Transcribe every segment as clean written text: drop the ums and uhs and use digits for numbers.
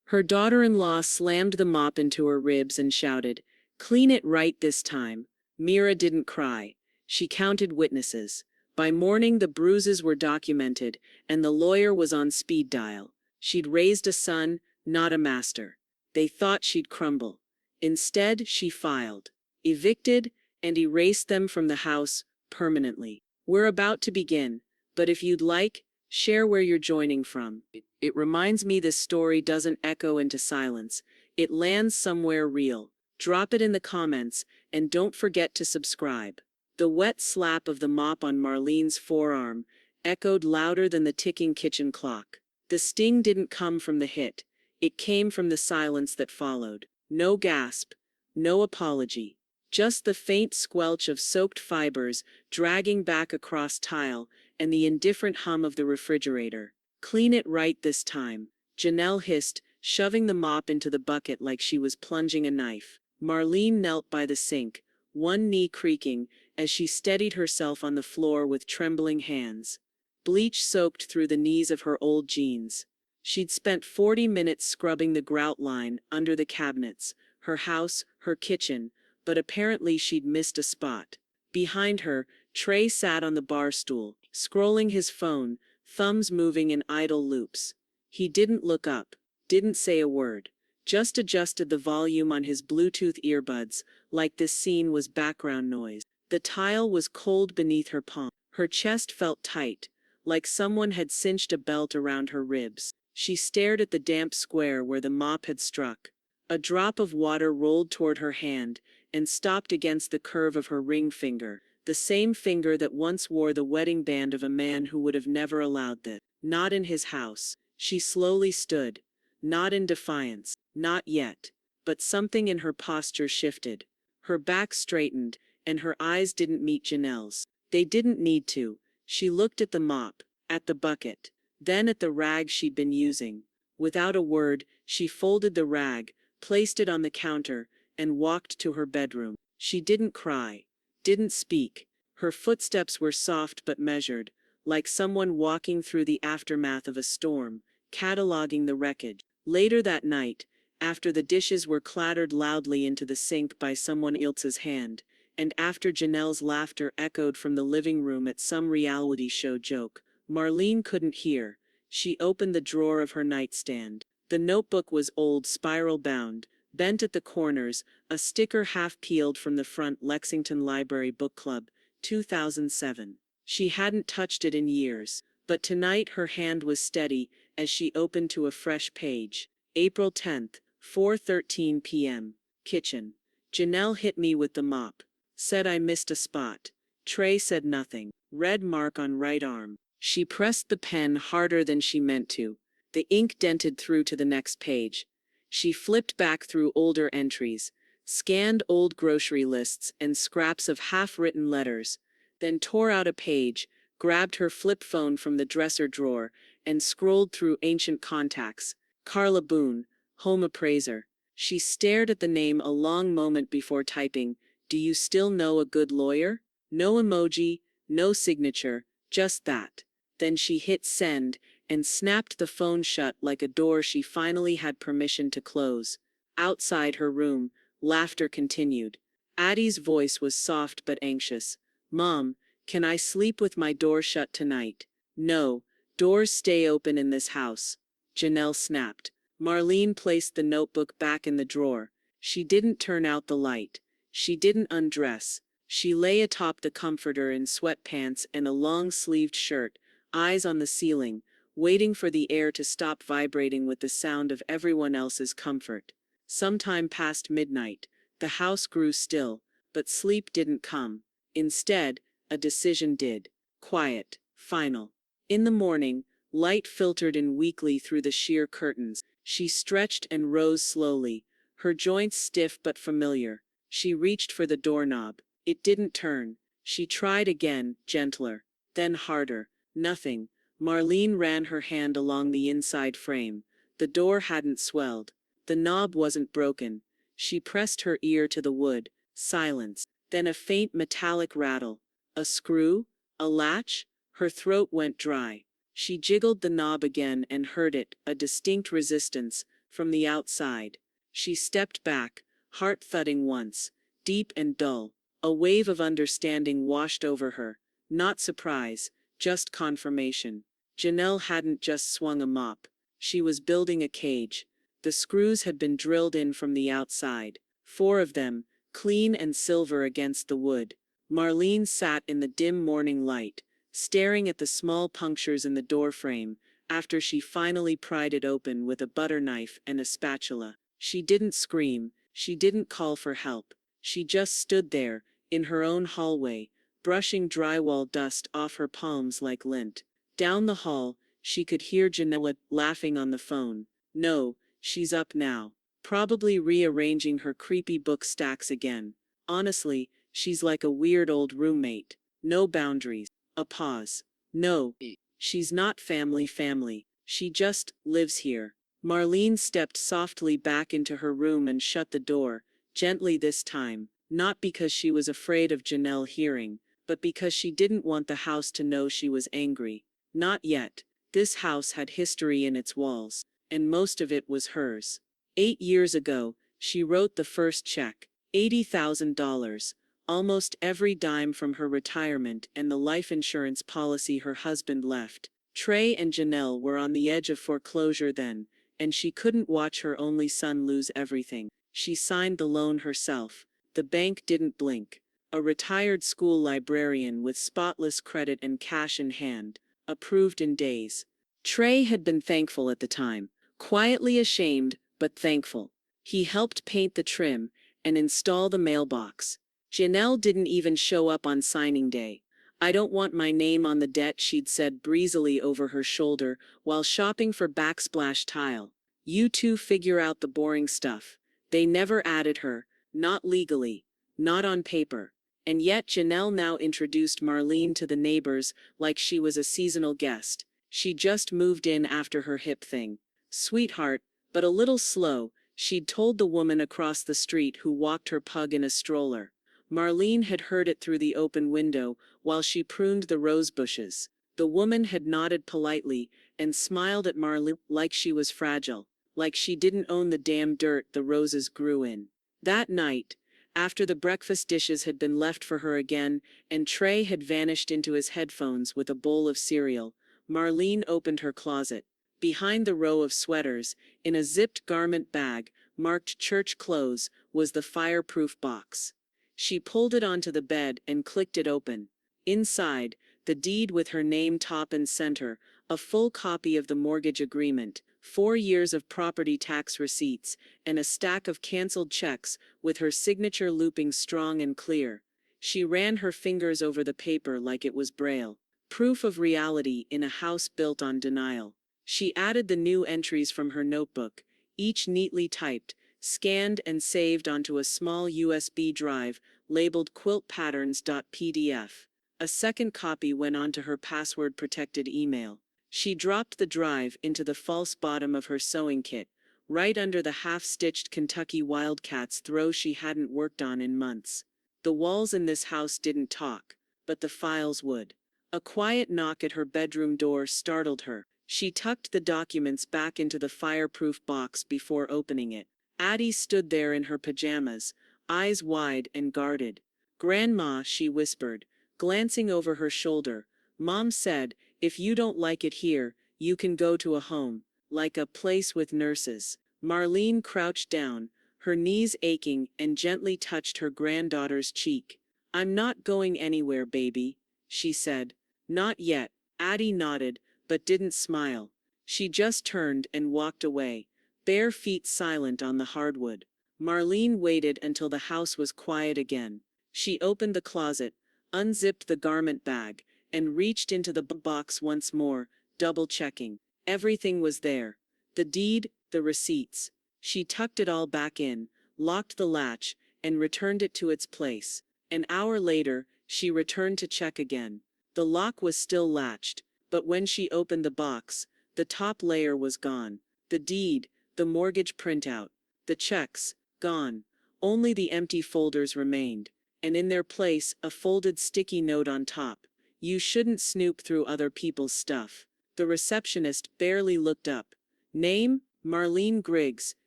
Her daughter-in-law slammed the mop into her ribs and shouted, "Clean it right this time." Mira didn't cry. She counted witnesses. By morning the bruises were documented, and the lawyer was on speed dial. She'd raised a son, not a master. They thought she'd crumble. Instead, she filed, evicted, and erased them from the house permanently. We're about to begin, but if you'd like, share where you're joining from. It reminds me this story doesn't echo into silence. It lands somewhere real. Drop it in the comments, and don't forget to subscribe. The wet slap of the mop on Marlene's forearm echoed louder than the ticking kitchen clock. The sting didn't come from the hit. It came from the silence that followed. No gasp, no apology. Just the faint squelch of soaked fibers dragging back across tile and the indifferent hum of the refrigerator. "Clean it right this time," Janelle hissed, shoving the mop into the bucket like she was plunging a knife. Marlene knelt by the sink, one knee creaking, as she steadied herself on the floor with trembling hands. Bleach soaked through the knees of her old jeans. She'd spent 40 minutes scrubbing the grout line under the cabinets, her house, her kitchen, but apparently she'd missed a spot. Behind her, Trey sat on the bar stool, scrolling his phone, thumbs moving in idle loops. He didn't look up, didn't say a word, just adjusted the volume on his Bluetooth earbuds, like this scene was background noise. The tile was cold beneath her palm. Her chest felt tight, like someone had cinched a belt around her ribs. She stared at the damp square where the mop had struck. A drop of water rolled toward her hand and stopped against the curve of her ring finger, the same finger that once wore the wedding band of a man who would have never allowed this. Not in his house. She slowly stood. Not in defiance. Not yet. But something in her posture shifted. Her back straightened, and her eyes didn't meet Janelle's. They didn't need to. She looked at the mop, at the bucket, then at the rag she'd been using. Without a word, she folded the rag, placed it on the counter, and walked to her bedroom. She didn't cry, didn't speak. Her footsteps were soft but measured, like someone walking through the aftermath of a storm, cataloging the wreckage. Later that night, after the dishes were clattered loudly into the sink by someone else's hand, and after Janelle's laughter echoed from the living room at some reality show joke, Marlene couldn't hear. She opened the drawer of her nightstand. The notebook was old, spiral-bound, bent at the corners, a sticker half peeled from the front. Lexington Library Book Club, 2007. She hadn't touched it in years, but tonight her hand was steady as she opened to a fresh page. April 10th, 4:13 p.m. Kitchen. Janelle hit me with the mop. Said I missed a spot. Trey said nothing. Red mark on right arm. She pressed the pen harder than she meant to. The ink dented through to the next page. She flipped back through older entries, scanned old grocery lists and scraps of half-written letters, then tore out a page, grabbed her flip phone from the dresser drawer, and scrolled through ancient contacts. Carla Boone, home appraiser. She stared at the name a long moment before typing, "Do you still know a good lawyer?" No emoji, no signature, just that. Then she hit send and snapped the phone shut like a door she finally had permission to close. Outside her room, laughter continued. Addie's voice was soft but anxious. "Mom, can I sleep with my door shut tonight?" "No, doors stay open in this house," Janelle snapped. Marlene placed the notebook back in the drawer. She didn't turn out the light. She didn't undress. She lay atop the comforter in sweatpants and a long-sleeved shirt, eyes on the ceiling, waiting for the air to stop vibrating with the sound of everyone else's comfort. Sometime past midnight, the house grew still, but sleep didn't come. Instead, a decision did. Quiet, final. In the morning, light filtered in weakly through the sheer curtains. She stretched and rose slowly, her joints stiff but familiar. She reached for the doorknob. It didn't turn. She tried again, gentler, then harder. Nothing. Marlene ran her hand along the inside frame. The door hadn't swelled. The knob wasn't broken. She pressed her ear to the wood. Silence. Then a faint metallic rattle. A screw? A latch? Her throat went dry. She jiggled the knob again and heard it, a distinct resistance, from the outside. She stepped back, heart thudding once, deep and dull. A wave of understanding washed over her. Not surprise, just confirmation. Janelle hadn't just swung a mop. She was building a cage. The screws had been drilled in from the outside. 4 of them, clean and silver against the wood. Marlene sat in the dim morning light, staring at the small punctures in the doorframe, after she finally pried it open with a butter knife and a spatula. She didn't scream, she didn't call for help. She just stood there, in her own hallway, brushing drywall dust off her palms like lint. Down the hall, she could hear Janelle laughing on the phone. No, she's up now. Probably rearranging her creepy book stacks again. Honestly, she's like a weird old roommate. No boundaries. A pause. No, she's not family. She just lives here. Marlene stepped softly back into her room and shut the door, gently this time, not because she was afraid of Janelle hearing, but because she didn't want the house to know she was angry. Not yet. This house had history in its walls, and most of it was hers. 8 years ago, she wrote the first check, $80,000, almost every dime from her retirement and the life insurance policy her husband left. Trey and Janelle were on the edge of foreclosure then, and she couldn't watch her only son lose everything. She signed the loan herself. The bank didn't blink. A retired school librarian with spotless credit and cash in hand, approved in days. Trey had been thankful at the time, quietly ashamed, but thankful. He helped paint the trim and install the mailbox. Janelle didn't even show up on signing day. "I don't want my name on the debt," she'd said breezily over her shoulder while shopping for backsplash tile. "You two figure out the boring stuff." They never added her, not legally, not on paper. And yet Janelle now introduced Marlene to the neighbors like she was a seasonal guest. She just moved in after her hip thing. "Sweetheart, but a little slow," she'd told the woman across the street who walked her pug in a stroller. Marlene had heard it through the open window while she pruned the rose bushes. The woman had nodded politely and smiled at Marlene like she was fragile, like she didn't own the damn dirt the roses grew in. That night, after the breakfast dishes had been left for her again and Trey had vanished into his headphones with a bowl of cereal, Marlene opened her closet. Behind the row of sweaters, in a zipped garment bag marked church clothes, was the fireproof box. She pulled it onto the bed and clicked it open. Inside, the deed with her name top and center, a full copy of the mortgage agreement, 4 years of property tax receipts, and a stack of canceled checks with her signature looping strong and clear. She ran her fingers over the paper like it was braille. Proof of reality in a house built on denial. She added the new entries from her notebook, each neatly typed, scanned and saved onto a small USB drive labeled quiltpatterns.pdf. A second copy went onto her password-protected email. She dropped the drive into the false bottom of her sewing kit, right under the half-stitched Kentucky Wildcats throw she hadn't worked on in months. The walls in this house didn't talk, but the files would. A quiet knock at her bedroom door startled her. She tucked the documents back into the fireproof box before opening it. Addie stood there in her pajamas, eyes wide and guarded. "Grandma," she whispered, glancing over her shoulder. "Mom said, if you don't like it here, you can go to a home, like a place with nurses." Marlene crouched down, her knees aching, and gently touched her granddaughter's cheek. "I'm not going anywhere, baby," she said. "Not yet." Addie nodded, but didn't smile. She just turned and walked away, bare feet silent on the hardwood. Marlene waited until the house was quiet again. She opened the closet, unzipped the garment bag, and reached into the box once more, double-checking. Everything was there. The deed, the receipts. She tucked it all back in, locked the latch, and returned it to its place. An hour later, she returned to check again. The lock was still latched, but when she opened the box, the top layer was gone. The deed, the mortgage printout, the checks, gone. Only the empty folders remained, and in their place, a folded sticky note on top. "You shouldn't snoop through other people's stuff." The receptionist barely looked up. "Name? Marlene Griggs,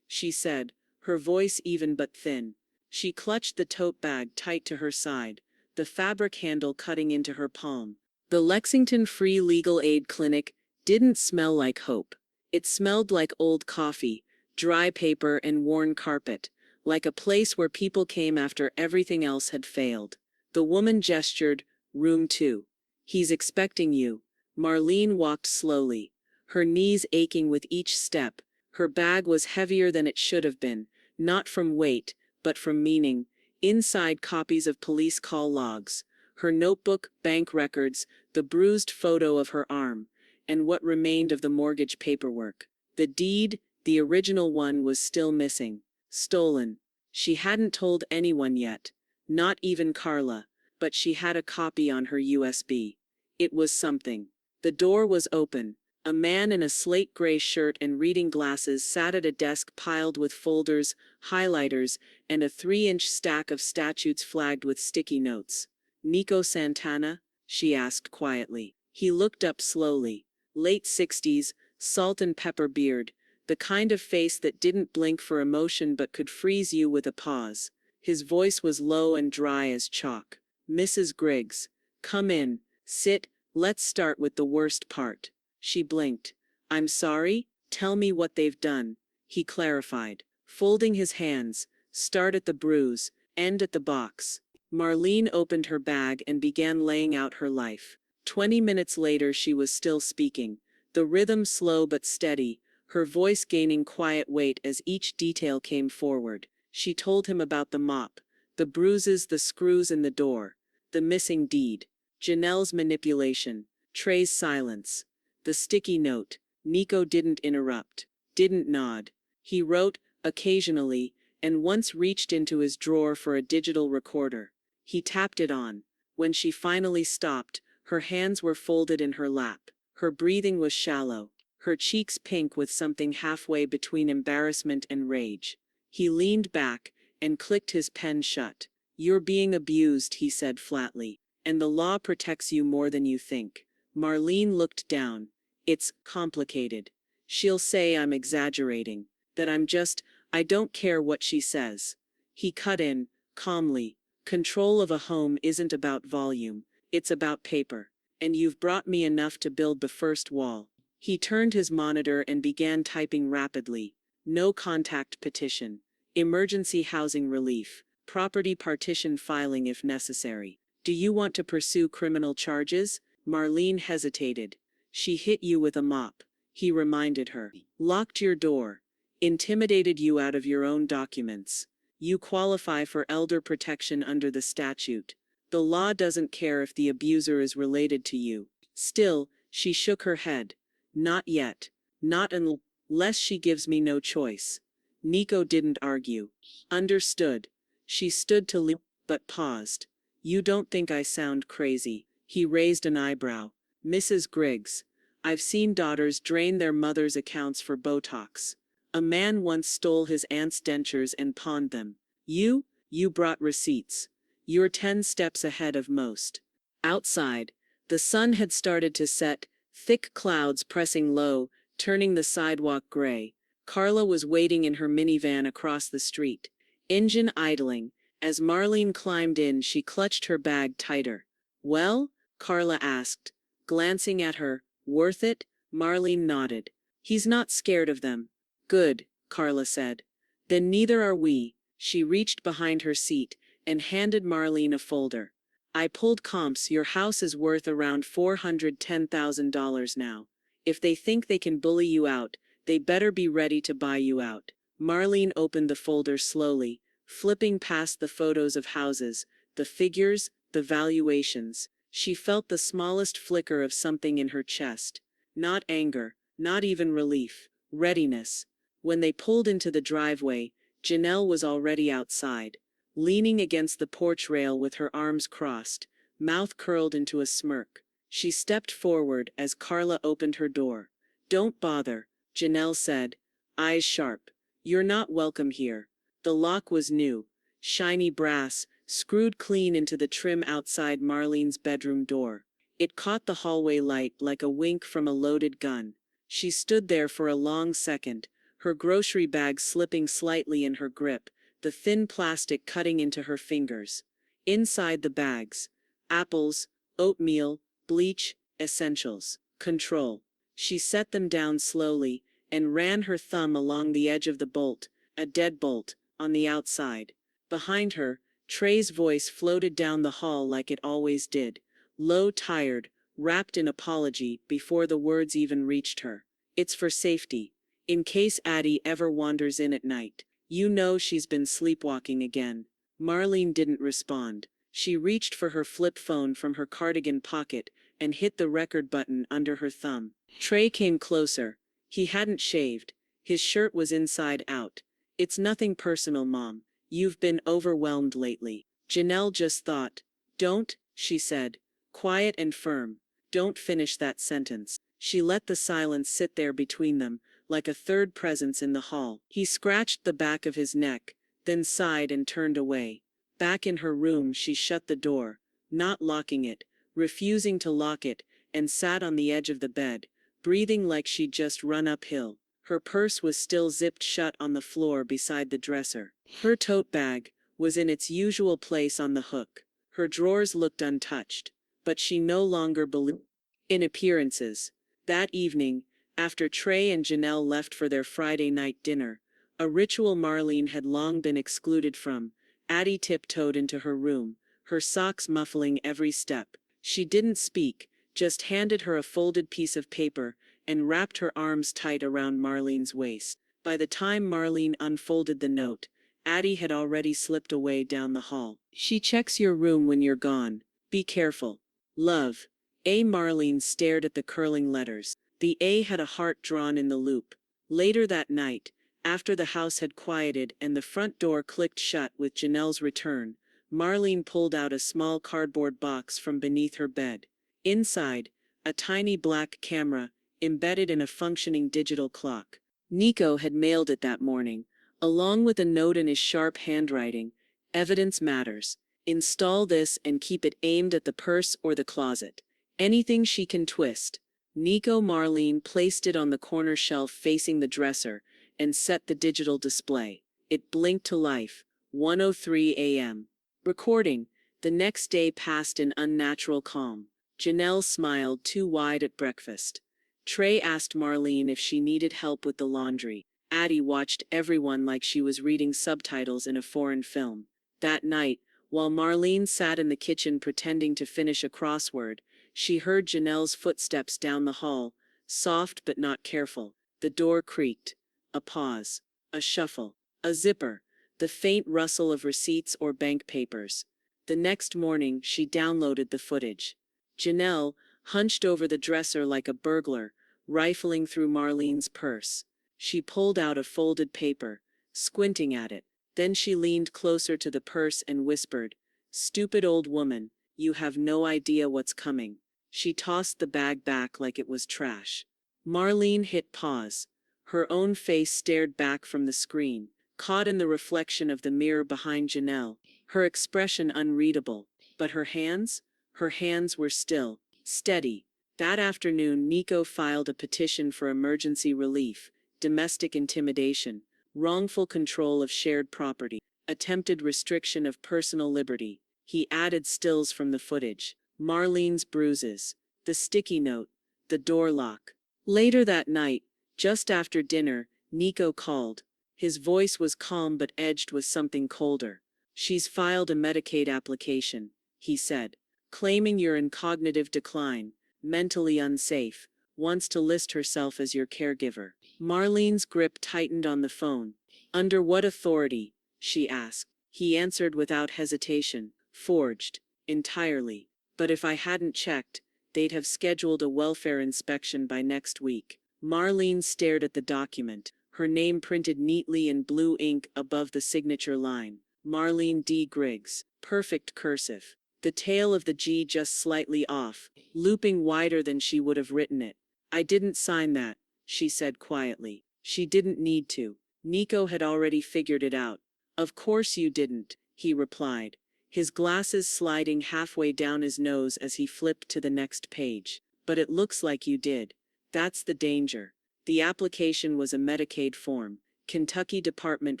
she said, her voice even but thin. She clutched the tote bag tight to her side, the fabric handle cutting into her palm. The Lexington Free Legal Aid Clinic didn't smell like hope. It smelled like old coffee, dry paper, and worn carpet, like a place where people came after everything else had failed. The woman gestured, "Room 2. He's expecting you." Marlene walked slowly, her knees aching with each step. Her bag was heavier than it should have been, not from weight, but from meaning. Inside, copies of police call logs, her notebook, bank records, the bruised photo of her arm, and what remained of the mortgage paperwork. The deed, the original one, was still missing. Stolen. She hadn't told anyone yet, not even Carla, but she had a copy on her USB. It was something. The door was open. A man in a slate gray shirt and reading glasses sat at a desk piled with folders, highlighters, and a 3-inch stack of statutes flagged with sticky notes. "Nico Santana?" she asked quietly. He looked up slowly. Late 60s, salt and pepper beard, the kind of face that didn't blink for emotion but could freeze you with a pause. His voice was low and dry as chalk. "Mrs. Griggs, come in, sit, let's start with the worst part." She blinked. "I'm sorry? Tell me what they've done," he clarified, folding his hands. "Start at the bruise, end at the box." Marlene opened her bag and began laying out her life. 20 minutes later she was still speaking, the rhythm slow but steady, her voice gaining quiet weight as each detail came forward. She told him about the mop, the bruises, the screws in the door, the missing deed, Janelle's manipulation, Trey's silence, the sticky note. Nico didn't interrupt, didn't nod. He wrote, occasionally, and once reached into his drawer for a digital recorder. He tapped it on. When she finally stopped, her hands were folded in her lap. Her breathing was shallow, her cheeks pink with something halfway between embarrassment and rage. He leaned back and clicked his pen shut. "You're being abused," he said flatly, "and the law protects you more than you think." Marlene looked down. "It's complicated. She'll say I'm exaggerating, that I don't care what she says." He cut in, calmly. "Control of a home isn't about volume, it's about paper. And you've brought me enough to build the first wall." He turned his monitor and began typing rapidly. "No contact petition. Emergency housing relief. Property partition filing if necessary. Do you want to pursue criminal charges?" Marlene hesitated. "She hit you with a mop," he reminded her. "Locked your door. Intimidated you out of your own documents. You qualify for elder protection under the statute. The law doesn't care if the abuser is related to you." Still, she shook her head. "Not yet. Not unless she gives me no choice." Nico didn't argue. "Understood." She stood to leave, but paused. "You don't think I sound crazy?" He raised an eyebrow. "Mrs. Griggs, I've seen daughters drain their mother's accounts for Botox. A man once stole his aunt's dentures and pawned them. You brought receipts. You're 10 steps ahead of most." Outside, the sun had started to set, thick clouds pressing low, turning the sidewalk gray. Carla was waiting in her minivan across the street, engine idling. As Marlene climbed in, she clutched her bag tighter. "Well?" Carla asked, glancing at her. "Worth it?" Marlene nodded. "He's not scared of them." "Good," Carla said. "Then neither are we." She reached behind her seat and handed Marlene a folder. "I pulled comps. Your house is worth around $410,000 now. If they think they can bully you out, they better be ready to buy you out." Marlene opened the folder slowly, flipping past the photos of houses, the figures, the valuations. She felt the smallest flicker of something in her chest. Not anger, not even relief. Readiness. When they pulled into the driveway, Janelle was already outside, leaning against the porch rail with her arms crossed, mouth curled into a smirk. She stepped forward as Carla opened her door. "Don't bother," Janelle said, eyes sharp. "You're not welcome here." The lock was new, shiny brass, screwed clean into the trim outside Marlene's bedroom door. It caught the hallway light like a wink from a loaded gun. She stood there for a long second, her grocery bag slipping slightly in her grip, the thin plastic cutting into her fingers. Inside the bags, apples, oatmeal, bleach, essentials, control. She set them down slowly and ran her thumb along the edge of the bolt, a deadbolt, on the outside. Behind her, Trey's voice floated down the hall like it always did, low, tired, wrapped in apology before the words even reached her. It's for safety. In case Addie ever wanders in at night. You know she's been sleepwalking again. Marlene didn't respond. She reached for her flip phone from her cardigan pocket and hit the record button under her thumb. Trey came closer. He hadn't shaved. His shirt was inside out. It's nothing personal, Mom. You've been overwhelmed lately. Janelle just thought. Don't, she said, quiet and firm. Don't finish that sentence. She let the silence sit there between them, like a third presence in the hall. He scratched the back of his neck, then sighed and turned away. Back in her room, she shut the door, not locking it, refusing to lock it, and sat on the edge of the bed, breathing like she'd just run uphill. Her purse was still zipped shut on the floor beside the dresser. Her tote bag was in its usual place on the hook. Her drawers looked untouched, but she no longer believed in appearances. That evening, after Trey and Janelle left for their Friday night dinner, a ritual Marlene had long been excluded from, Addie tiptoed into her room, her socks muffling every step. She didn't speak, just handed her a folded piece of paper and wrapped her arms tight around Marlene's waist. By the time Marlene unfolded the note, Addie had already slipped away down the hall. She checks your room when you're gone. Be careful. Love. A. Marlene stared at the curling letters. The A had a heart drawn in the loop. Later that night, after the house had quieted and the front door clicked shut with Janelle's return, Marlene pulled out a small cardboard box from beneath her bed. Inside, a tiny black camera, embedded in a functioning digital clock. Nico had mailed it that morning, along with a note in his sharp handwriting. Evidence matters. Install this and keep it aimed at the purse or the closet. Anything she can twist. Nico. Marlene placed it on the corner shelf facing the dresser and set the digital display. It blinked to life. 1:03 a.m. Recording. The next day passed in unnatural calm. Janelle smiled too wide at breakfast. Trey asked Marlene if she needed help with the laundry. Addie watched everyone like she was reading subtitles in a foreign film. That night, while Marlene sat in the kitchen pretending to finish a crossword, she heard Janelle's footsteps down the hall, soft but not careful. The door creaked. A pause. A shuffle. A zipper. The faint rustle of receipts or bank papers. The next morning, she downloaded the footage. Janelle, hunched over the dresser like a burglar, rifling through Marlene's purse. She pulled out a folded paper, squinting at it. Then she leaned closer to the purse and whispered, "Stupid old woman, you have no idea what's coming." She tossed the bag back like it was trash. Marlene hit pause. Her own face stared back from the screen, caught in the reflection of the mirror behind Janelle, her expression unreadable. But her hands? Her hands were still, steady. That afternoon, Nico filed a petition for emergency relief, domestic intimidation, wrongful control of shared property, attempted restriction of personal liberty. He added stills from the footage. Marlene's bruises, the sticky note, the door lock. Later that night, just after dinner, Nico called. His voice was calm but edged with something colder. "She's filed a Medicaid application," he said, "claiming you're in cognitive decline, mentally unsafe, wants to list herself as your caregiver." Marlene's grip tightened on the phone. "Under what authority?" she asked. He answered without hesitation, "Forged. Entirely. But if I hadn't checked, they'd have scheduled a welfare inspection by next week." Marlene stared at the document, her name printed neatly in blue ink above the signature line. Marlene D. Griggs. Perfect cursive. The tail of the G just slightly off, looping wider than she would have written it. "I didn't sign that," she said quietly. She didn't need to. Nico had already figured it out. "Of course you didn't," he replied, his glasses sliding halfway down his nose as he flipped to the next page. "But it looks like you did. That's the danger. The application was a Medicaid form, Kentucky Department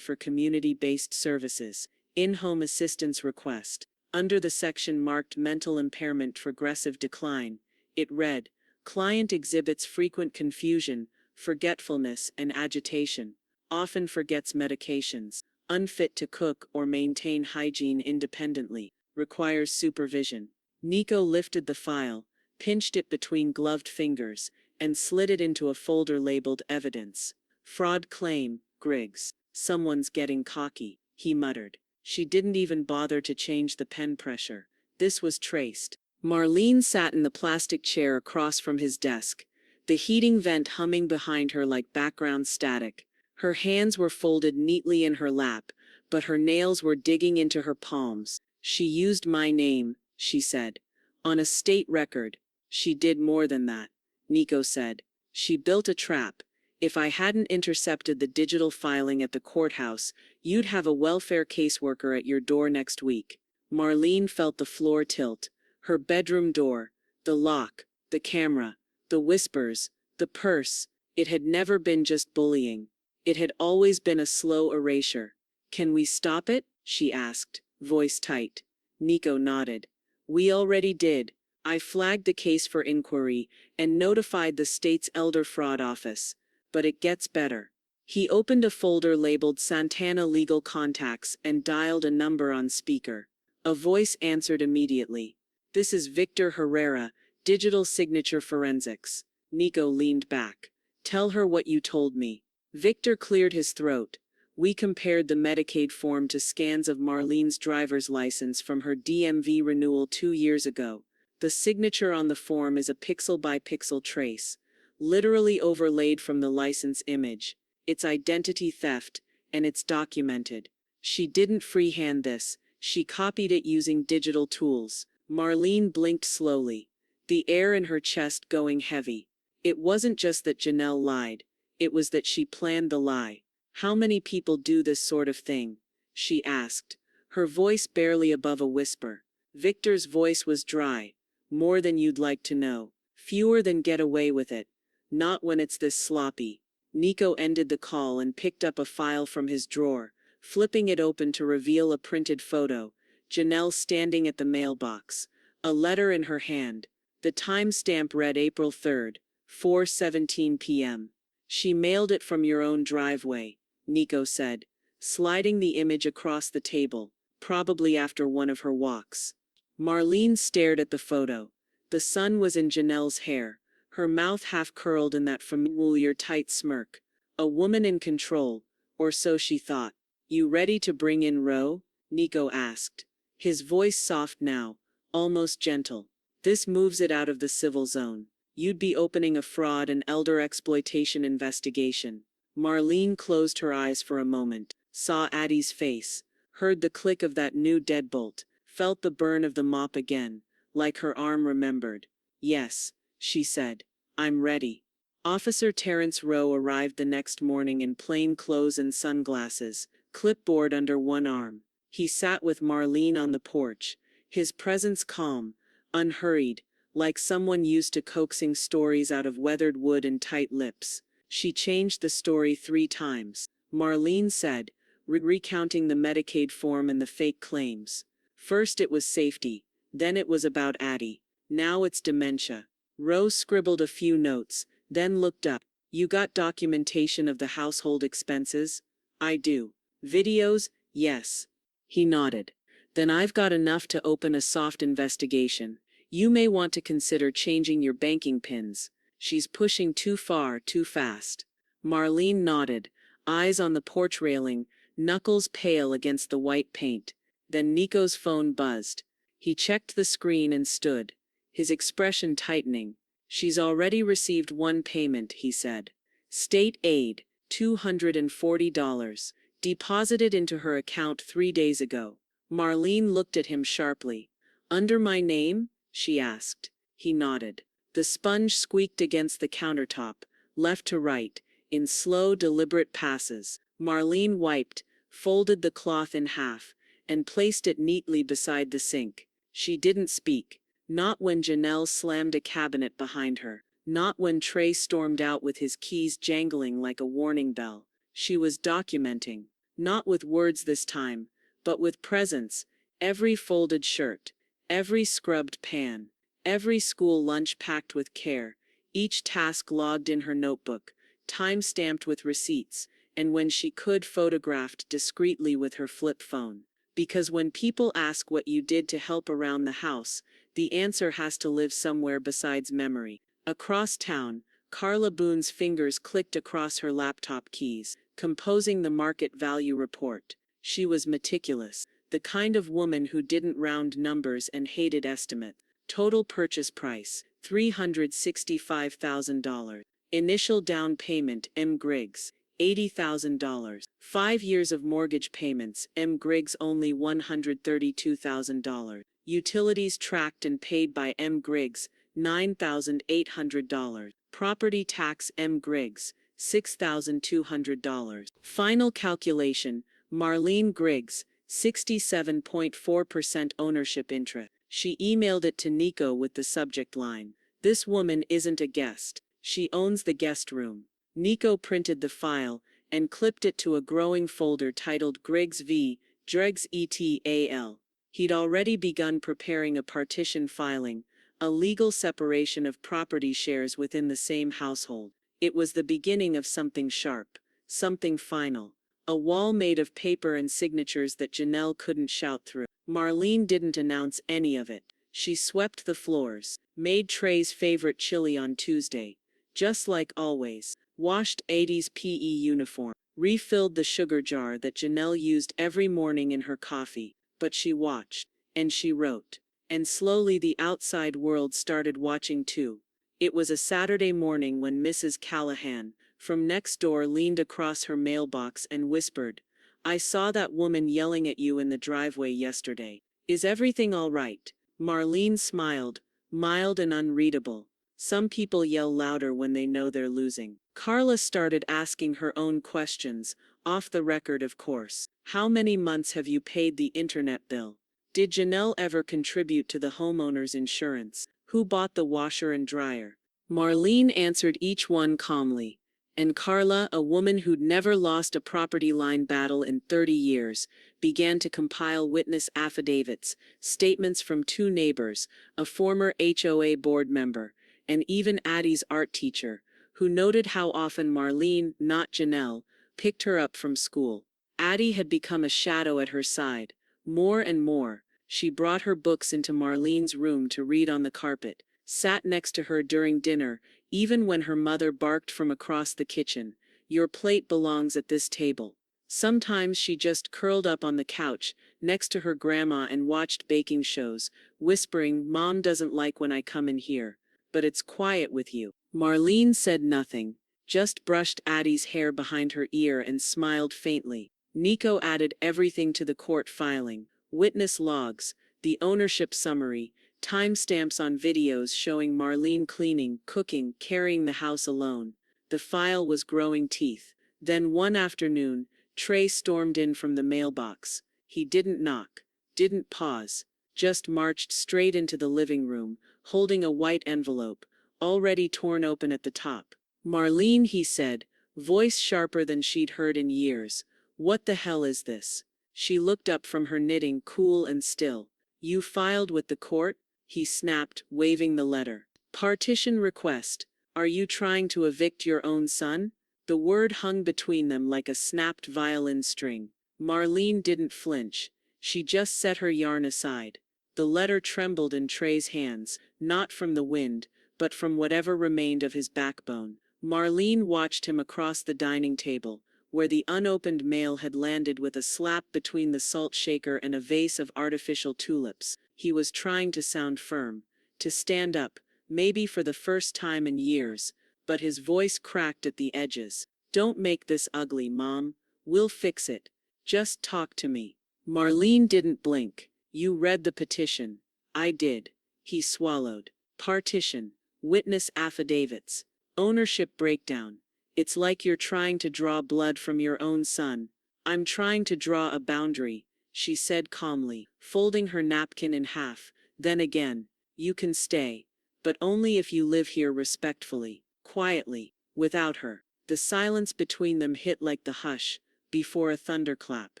for Community-Based Services, in-home assistance request. Under the section marked mental impairment progressive decline, it read, client exhibits frequent confusion, forgetfulness, and agitation, often forgets medications, unfit to cook or maintain hygiene independently, requires supervision. Nico lifted the file, pinched it between gloved fingers, and slid it into a folder labeled Evidence. Fraud claim, Griggs. Someone's getting cocky, he muttered. She didn't even bother to change the pen pressure. This was traced. Marlene sat in the plastic chair across from his desk, the heating vent humming behind her like background static. Her hands were folded neatly in her lap, but her nails were digging into her palms. She used my name, she said. On a state record. She did more than that, Nico said. She built a trap. If I hadn't intercepted the digital filing at the courthouse, you'd have a welfare caseworker at your door next week. Marlene felt the floor tilt. Her bedroom door, the lock, the camera, the whispers, the purse. It had never been just bullying. It had always been a slow erasure. Can we stop it? She asked, voice tight. Nico nodded. We already did. I flagged the case for inquiry and notified the state's elder fraud office. But it gets better. He opened a folder labeled Santana Legal Contacts and dialed a number on speaker. A voice answered immediately. This is Victor Herrera, Digital Signature Forensics. Nico leaned back. Tell her what you told me. Victor cleared his throat. We compared the Medicaid form to scans of Marlene's driver's license from her DMV renewal 2 years ago. The signature on the form is a pixel-by-pixel trace, literally overlaid from the license image. It's identity theft, and it's documented. She didn't freehand this. She copied it using digital tools. Marlene blinked slowly, the air in her chest going heavy. It wasn't just that Janelle lied. It was that she planned the lie. How many people do this sort of thing? She asked, her voice barely above a whisper. Victor's voice was dry. More than you'd like to know. Fewer than get away with it. Not when it's this sloppy. Nico ended the call and picked up a file from his drawer, flipping it open to reveal a printed photo. Janelle standing at the mailbox, a letter in her hand. The timestamp read April 3rd, 4:17 p.m. She mailed it from your own driveway, Nico said, sliding the image across the table, probably after one of her walks. Marlene stared at the photo. The sun was in Janelle's hair, her mouth half curled in that familiar tight smirk. A woman in control, or so she thought. You ready to bring in Roe? Nico asked. His voice soft now, almost gentle. This moves it out of the civil zone. You'd be opening a fraud and elder exploitation investigation. Marlene closed her eyes for a moment, saw Addie's face, heard the click of that new deadbolt, felt the burn of the mop again, like her arm remembered. Yes, she said. I'm ready. Officer Terrence Rowe arrived the next morning in plain clothes and sunglasses, clipboard under one arm. He sat with Marlene on the porch, his presence calm, unhurried, like someone used to coaxing stories out of weathered wood and tight lips. She changed the story 3 times, Marlene said, recounting the Medicaid form and the fake claims. First it was safety, then it was about Addie, now it's dementia. Rose scribbled a few notes, then looked up. You got documentation of the household expenses? I do. Videos? Yes. He nodded. Then I've got enough to open a soft investigation. You may want to consider changing your banking pins. She's pushing too far, too fast. Marlene nodded, eyes on the porch railing, knuckles pale against the white paint. Then Nico's phone buzzed. He checked the screen and stood, his expression tightening. She's already received 1 payment, he said. State aid, $240, deposited into her account 3 days ago. Marlene looked at him sharply. Under my name? She asked. He nodded. The sponge squeaked against the countertop, left to right, in slow, deliberate passes. Marlene wiped, folded the cloth in half, and placed it neatly beside the sink. She didn't speak. Not when Janelle slammed a cabinet behind her. Not when Trey stormed out with his keys jangling like a warning bell. She was documenting. Not with words this time, but with presence. Every folded shirt, every scrubbed pan, every school lunch packed with care, each task logged in her notebook, time-stamped with receipts, and when she could, photographed discreetly with her flip phone. Because when people ask what you did to help around the house, the answer has to live somewhere besides memory. Across town, Carla Boone's fingers clicked across her laptop keys, composing the market value report. She was meticulous, the kind of woman who didn't round numbers and hated estimates. Total purchase price, $365,000. Initial down payment, M. Griggs, $80,000. 5 years of mortgage payments, M. Griggs only $132,000. Utilities tracked and paid by M. Griggs, $9,800. Property tax, M. Griggs, $6,200. Final calculation, Marlene Griggs, 67.4% ownership interest. She emailed it to Nico with the subject line, "This woman isn't a guest. She owns the guest room." Nico printed the file and clipped it to a growing folder titled Griggs v. Dregs et.al. He'd already begun preparing a partition filing, a legal separation of property shares within the same household. It was the beginning of something sharp, something final. A wall made of paper and signatures that Janelle couldn't shout through. Marlene didn't announce any of it. She swept the floors, made Trey's favorite chili on Tuesday, just like always, washed 80's PE uniform, refilled the sugar jar that Janelle used every morning in her coffee, but she watched, and she wrote. And slowly the outside world started watching too. It was a Saturday morning when Mrs. Callahan, from next door, leaned across her mailbox and whispered, "I saw that woman yelling at you in the driveway yesterday. Is everything all right?" Marlene smiled, mild and unreadable. Some people yell louder when they know they're losing. Carla started asking her own questions, off the record of course. How many months have you paid the internet bill? Did Janelle ever contribute to the homeowner's insurance? Who bought the washer and dryer? Marlene answered each one calmly. And Carla, a woman who'd never lost a property line battle in 30 years, began to compile witness affidavits, statements from 2 neighbors, a former HOA board member, and even Addie's art teacher, who noted how often Marlene, not Janelle, picked her up from school. Addie had become a shadow at her side. More and more, she brought her books into Marlene's room to read on the carpet, sat next to her during dinner, even when her mother barked from across the kitchen, "Your plate belongs at this table." Sometimes she just curled up on the couch, next to her grandma, and watched baking shows, whispering, "Mom doesn't like when I come in here, but it's quiet with you." Marlene said nothing, just brushed Addie's hair behind her ear and smiled faintly. Nico added everything to the court filing, witness logs, the ownership summary, timestamps on videos showing Marlene cleaning, cooking, carrying the house alone. The file was growing teeth. Then one afternoon, Trey stormed in from the mailbox. He didn't knock, didn't pause, just marched straight into the living room, holding a white envelope, already torn open at the top. "Marlene," he said, voice sharper than she'd heard in years, "what the hell is this?" She looked up from her knitting, cool and still. "You filed with the court?" he snapped, waving the letter. "Partition request. Are you trying to evict your own son?" The word hung between them like a snapped violin string. Marlene didn't flinch. She just set her yarn aside. The letter trembled in Trey's hands, not from the wind, but from whatever remained of his backbone. Marlene watched him across the dining table, where the unopened mail had landed with a slap between the salt shaker and a vase of artificial tulips. He was trying to sound firm, to stand up, maybe for the first time in years, but his voice cracked at the edges. "Don't make this ugly, Mom. We'll fix it. Just talk to me." Marlene didn't blink. "You read the petition." "I did." He swallowed. "Partition, witness affidavits, ownership breakdown. It's like you're trying to draw blood from your own son." "I'm trying to draw a boundary," she said calmly, folding her napkin in half. Then again, "You can stay. but only if you live here respectfully, quietly, without her. The silence between them hit like the hush before a thunderclap.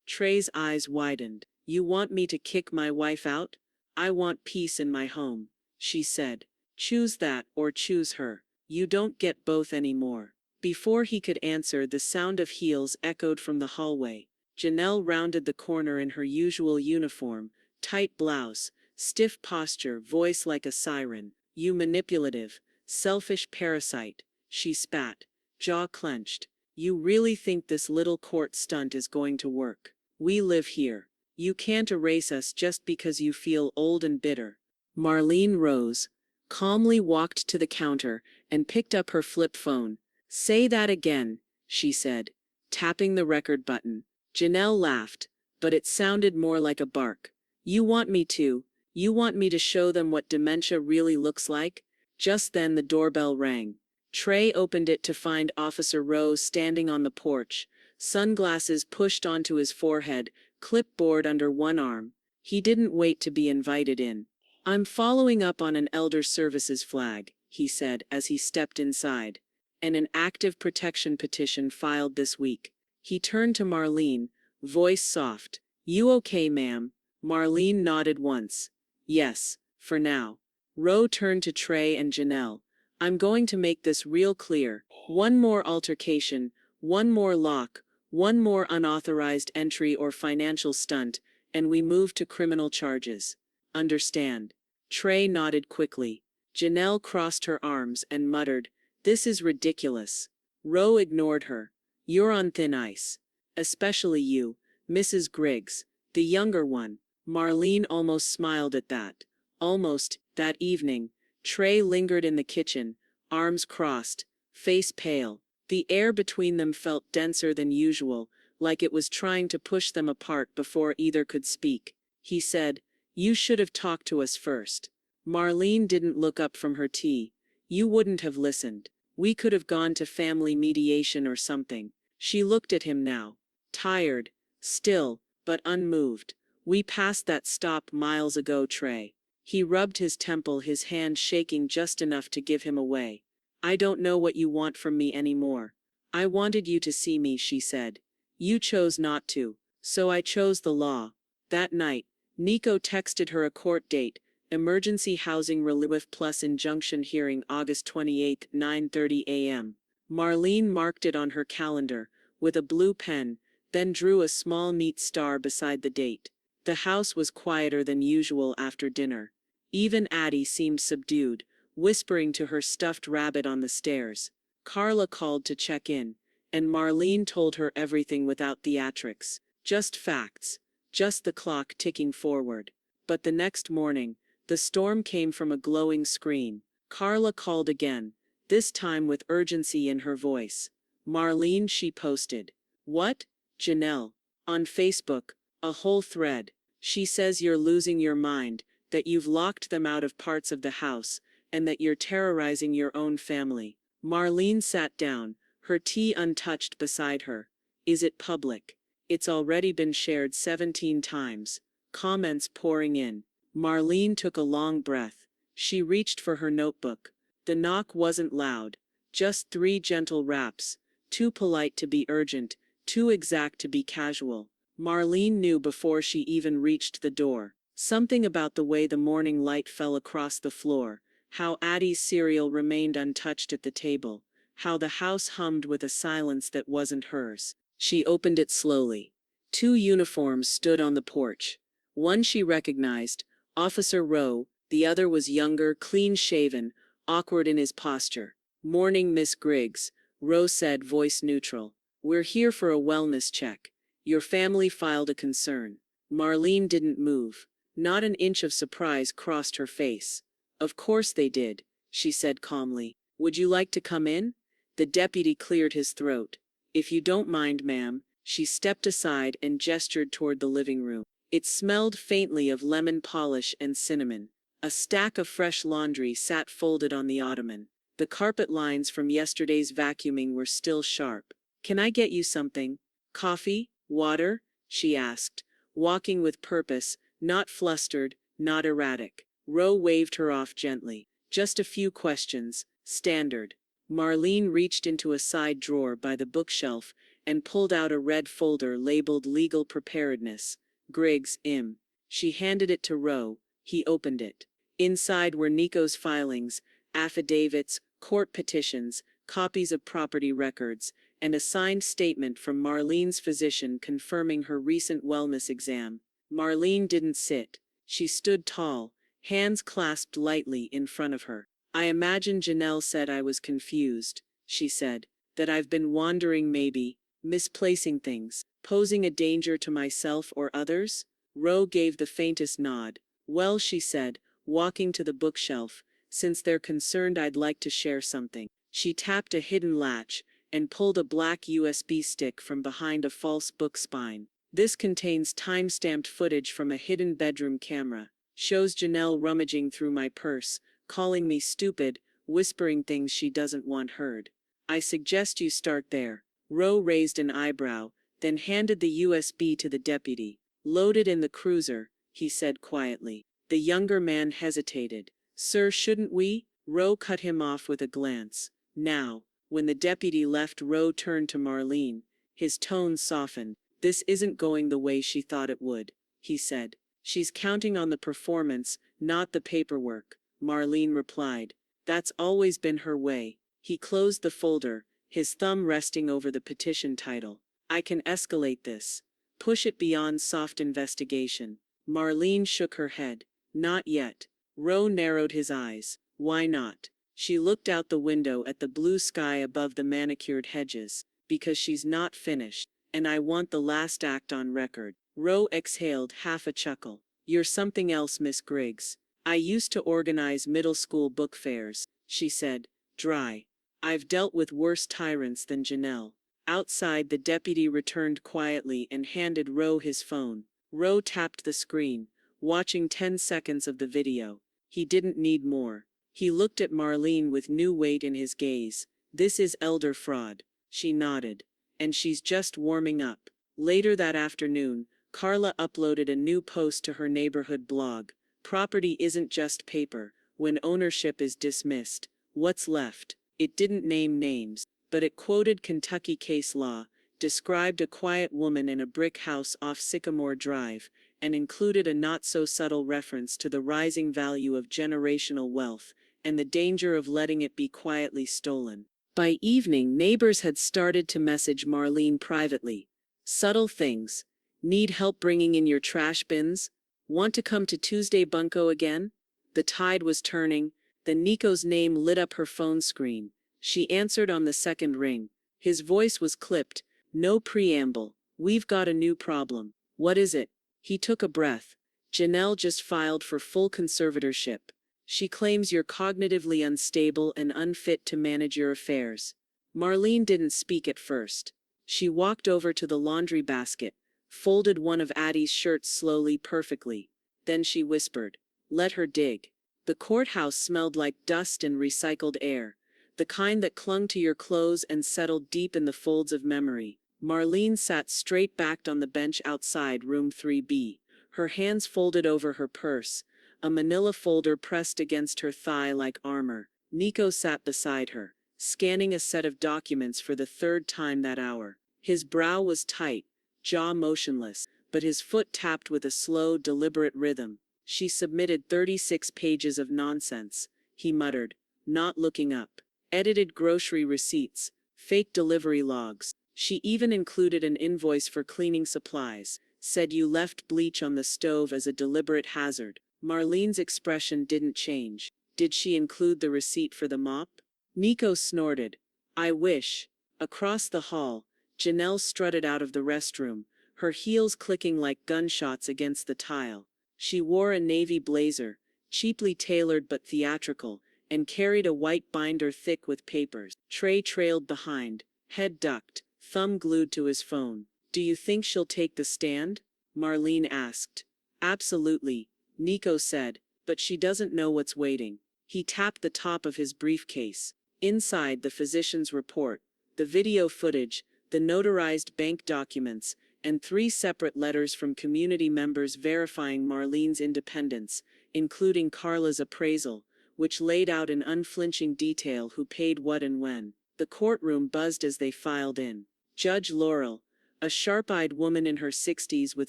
Trey's eyes widened. You want me to kick my wife out? I want peace in my home, she said. Choose that or choose her. You don't get both anymore. Before he could answer, the sound of heels echoed from the hallway. Janelle rounded the corner in her usual uniform, tight blouse, stiff posture, voice like a siren. You manipulative, selfish parasite, she spat, jaw clenched. You really think this little court stunt is going to work? We live here. You can't erase us just because you feel old and bitter. Marlene rose, calmly walked to the counter, and picked up her flip phone. Say that again, she said, tapping the record button. Janelle laughed, but it sounded more like a bark. You want me to? You want me to show them what dementia really looks like? Just then the doorbell rang. Trey opened it to find Officer Rowe standing on the porch, sunglasses pushed onto his forehead, clipboard under one arm. He didn't wait to be invited in. I'm following up on an elder services flag, he said as he stepped inside, and an active protection petition filed this week. He turned to Marlene, voice soft. You okay, ma'am? Marlene nodded once. Yes, for now. Rowe turned to Trey and Janelle. I'm going to make this real clear. One more altercation, one more lock, one more unauthorized entry or financial stunt, and we move to criminal charges. Understand? Trey nodded quickly. Janelle crossed her arms and muttered, This is ridiculous. Rowe ignored her. You're on thin ice. Especially you, Mrs. Griggs, the younger one. Marlene almost smiled at that. Almost, that evening, Trey lingered in the kitchen, arms crossed, face pale. The air between them felt denser than usual, like it was trying to push them apart before either could speak. He said, You should have talked to us first. Marlene didn't look up from her tea. You wouldn't have listened. We could have gone to family mediation or something. She looked at him now. Tired, still, but unmoved. We passed that stop miles ago, Trey. He rubbed his temple, his hand shaking just enough to give him away. I don't know what you want from me anymore. I wanted you to see me, she said. You chose not to, so I chose the law. That night, Nico texted her a court date, emergency housing relief plus injunction hearing August 28, 9:30 a.m. Marlene marked it on her calendar, with a blue pen, then drew a small neat star beside the date. The house was quieter than usual after dinner. Even Addie seemed subdued, whispering to her stuffed rabbit on the stairs. Carla called to check in, and Marlene told her everything without theatrics. Just facts. Just the clock ticking forward. But the next morning, the storm came from a glowing screen. Carla called again, this time with urgency in her voice. Marlene, she posted. What? Janelle. On Facebook, a whole thread. She says you're losing your mind, that you've locked them out of parts of the house, and that you're terrorizing your own family. Marlene sat down, her tea untouched beside her. Is it public? It's already been shared 17 times. Comments pouring in. Marlene took a long breath. She reached for her notebook. The knock wasn't loud. Just 3 gentle raps. Too polite to be urgent, too exact to be casual. Marlene knew before she even reached the door. Something about the way the morning light fell across the floor, how Addie's cereal remained untouched at the table, how the house hummed with a silence that wasn't hers. She opened it slowly. 2 uniforms stood on the porch. One she recognized, Officer Rowe, the other was younger, clean-shaven, awkward in his posture. Morning, Miss Griggs, Rowe said, voice neutral. We're here for a wellness check. Your family filed a concern. Marlene didn't move. Not an inch of surprise crossed her face. Of course they did, she said calmly. Would you like to come in? The deputy cleared his throat. If you don't mind, ma'am. She stepped aside and gestured toward the living room. It smelled faintly of lemon polish and cinnamon. A stack of fresh laundry sat folded on the ottoman. The carpet lines from yesterday's vacuuming were still sharp. Can I get you something? Coffee? Water? She asked, walking with purpose, not flustered, not erratic. Rowe waved her off gently. Just a few questions, standard. Marlene reached into a side drawer by the bookshelf and pulled out a red folder labeled Legal Preparedness. Griggs, Im. She handed it to Roe. He opened it. Inside were Nico's filings, affidavits, court petitions, copies of property records, and a signed statement from Marlene's physician confirming her recent wellness exam. Marlene didn't sit. She stood tall, hands clasped lightly in front of her. I imagine Janelle said I was confused, she said, that I've been wandering maybe, misplacing things, posing a danger to myself or others? Roe gave the faintest nod. Well, she said, walking to the bookshelf, since they're concerned I'd like to share something. She tapped a hidden latch and pulled a black USB stick from behind a false book spine. This contains time-stamped footage from a hidden bedroom camera. Shows Janelle rummaging through my purse, calling me stupid, whispering things she doesn't want heard. I suggest you start there. Roe raised an eyebrow, then handed the USB to the deputy. Loaded in the cruiser, he said quietly. The younger man hesitated. Sir, shouldn't we? Roe cut him off with a glance. Now, when the deputy left, Roe turned to Marlene. His tone softened. This isn't going the way she thought it would, he said. She's counting on the performance, not the paperwork, Marlene replied. That's always been her way. He closed the folder, his thumb resting over the petition title. I can escalate this. Push it beyond soft investigation. Marlene shook her head. Not yet. Roe narrowed his eyes. Why not? She looked out the window at the blue sky above the manicured hedges. Because she's not finished, and I want the last act on record. Roe exhaled half a chuckle. You're something else, Miss Griggs. I used to organize middle school book fairs, she said, dry. I've dealt with worse tyrants than Janelle. Outside, the deputy returned quietly and handed Roe his phone. Roe tapped the screen, watching 10 seconds of the video. He didn't need more. He looked at Marlene with new weight in his gaze. This is elder fraud. She nodded. And she's just warming up. Later that afternoon, Carla uploaded a new post to her neighborhood blog. Property isn't just paper. When ownership is dismissed, what's left? It didn't name names, but it quoted Kentucky case law, described a quiet woman in a brick house off Sycamore Drive, and included a not-so-subtle reference to the rising value of generational wealth and the danger of letting it be quietly stolen. By evening, neighbors had started to message Marlene privately. Subtle things. Need help bringing in your trash bins? Want to come to Tuesday Bunko again? The tide was turning. Then Nico's name lit up her phone screen. She answered on the second ring. His voice was clipped. No preamble. We've got a new problem. What is it? He took a breath. Janelle just filed for full conservatorship. She claims you're cognitively unstable and unfit to manage your affairs. Marlene didn't speak at first. She walked over to the laundry basket, folded one of Addie's shirts slowly, perfectly. Then she whispered, "Let her dig." The courthouse smelled like dust and recycled air, the kind that clung to your clothes and settled deep in the folds of memory. Marlene sat straight-backed on the bench outside room 3B, her hands folded over her purse, a manila folder pressed against her thigh like armor. Nico sat beside her, scanning a set of documents for the third time that hour. His brow was tight, jaw motionless, but his foot tapped with a slow, deliberate rhythm. She submitted 36 pages of nonsense, he muttered, not looking up. Edited grocery receipts, fake delivery logs. She even included an invoice for cleaning supplies, said you left bleach on the stove as a deliberate hazard. Marlene's expression didn't change. Did she include the receipt for the mop? Nico snorted. I wish. Across the hall, Janelle strutted out of the restroom, her heels clicking like gunshots against the tile. She wore a navy blazer, cheaply tailored but theatrical, and carried a white binder thick with papers. Trey trailed behind, head ducked, thumb glued to his phone. Do you think she'll take the stand? Marlene asked. Absolutely, Nico said, but she doesn't know what's waiting. He tapped the top of his briefcase. Inside, the physician's report, the video footage, the notarized bank documents, and 3 separate letters from community members verifying Marlene's independence, including Carla's appraisal, which laid out in unflinching detail who paid what and when. The courtroom buzzed as they filed in. Judge Laurel, a sharp-eyed woman in her 60s with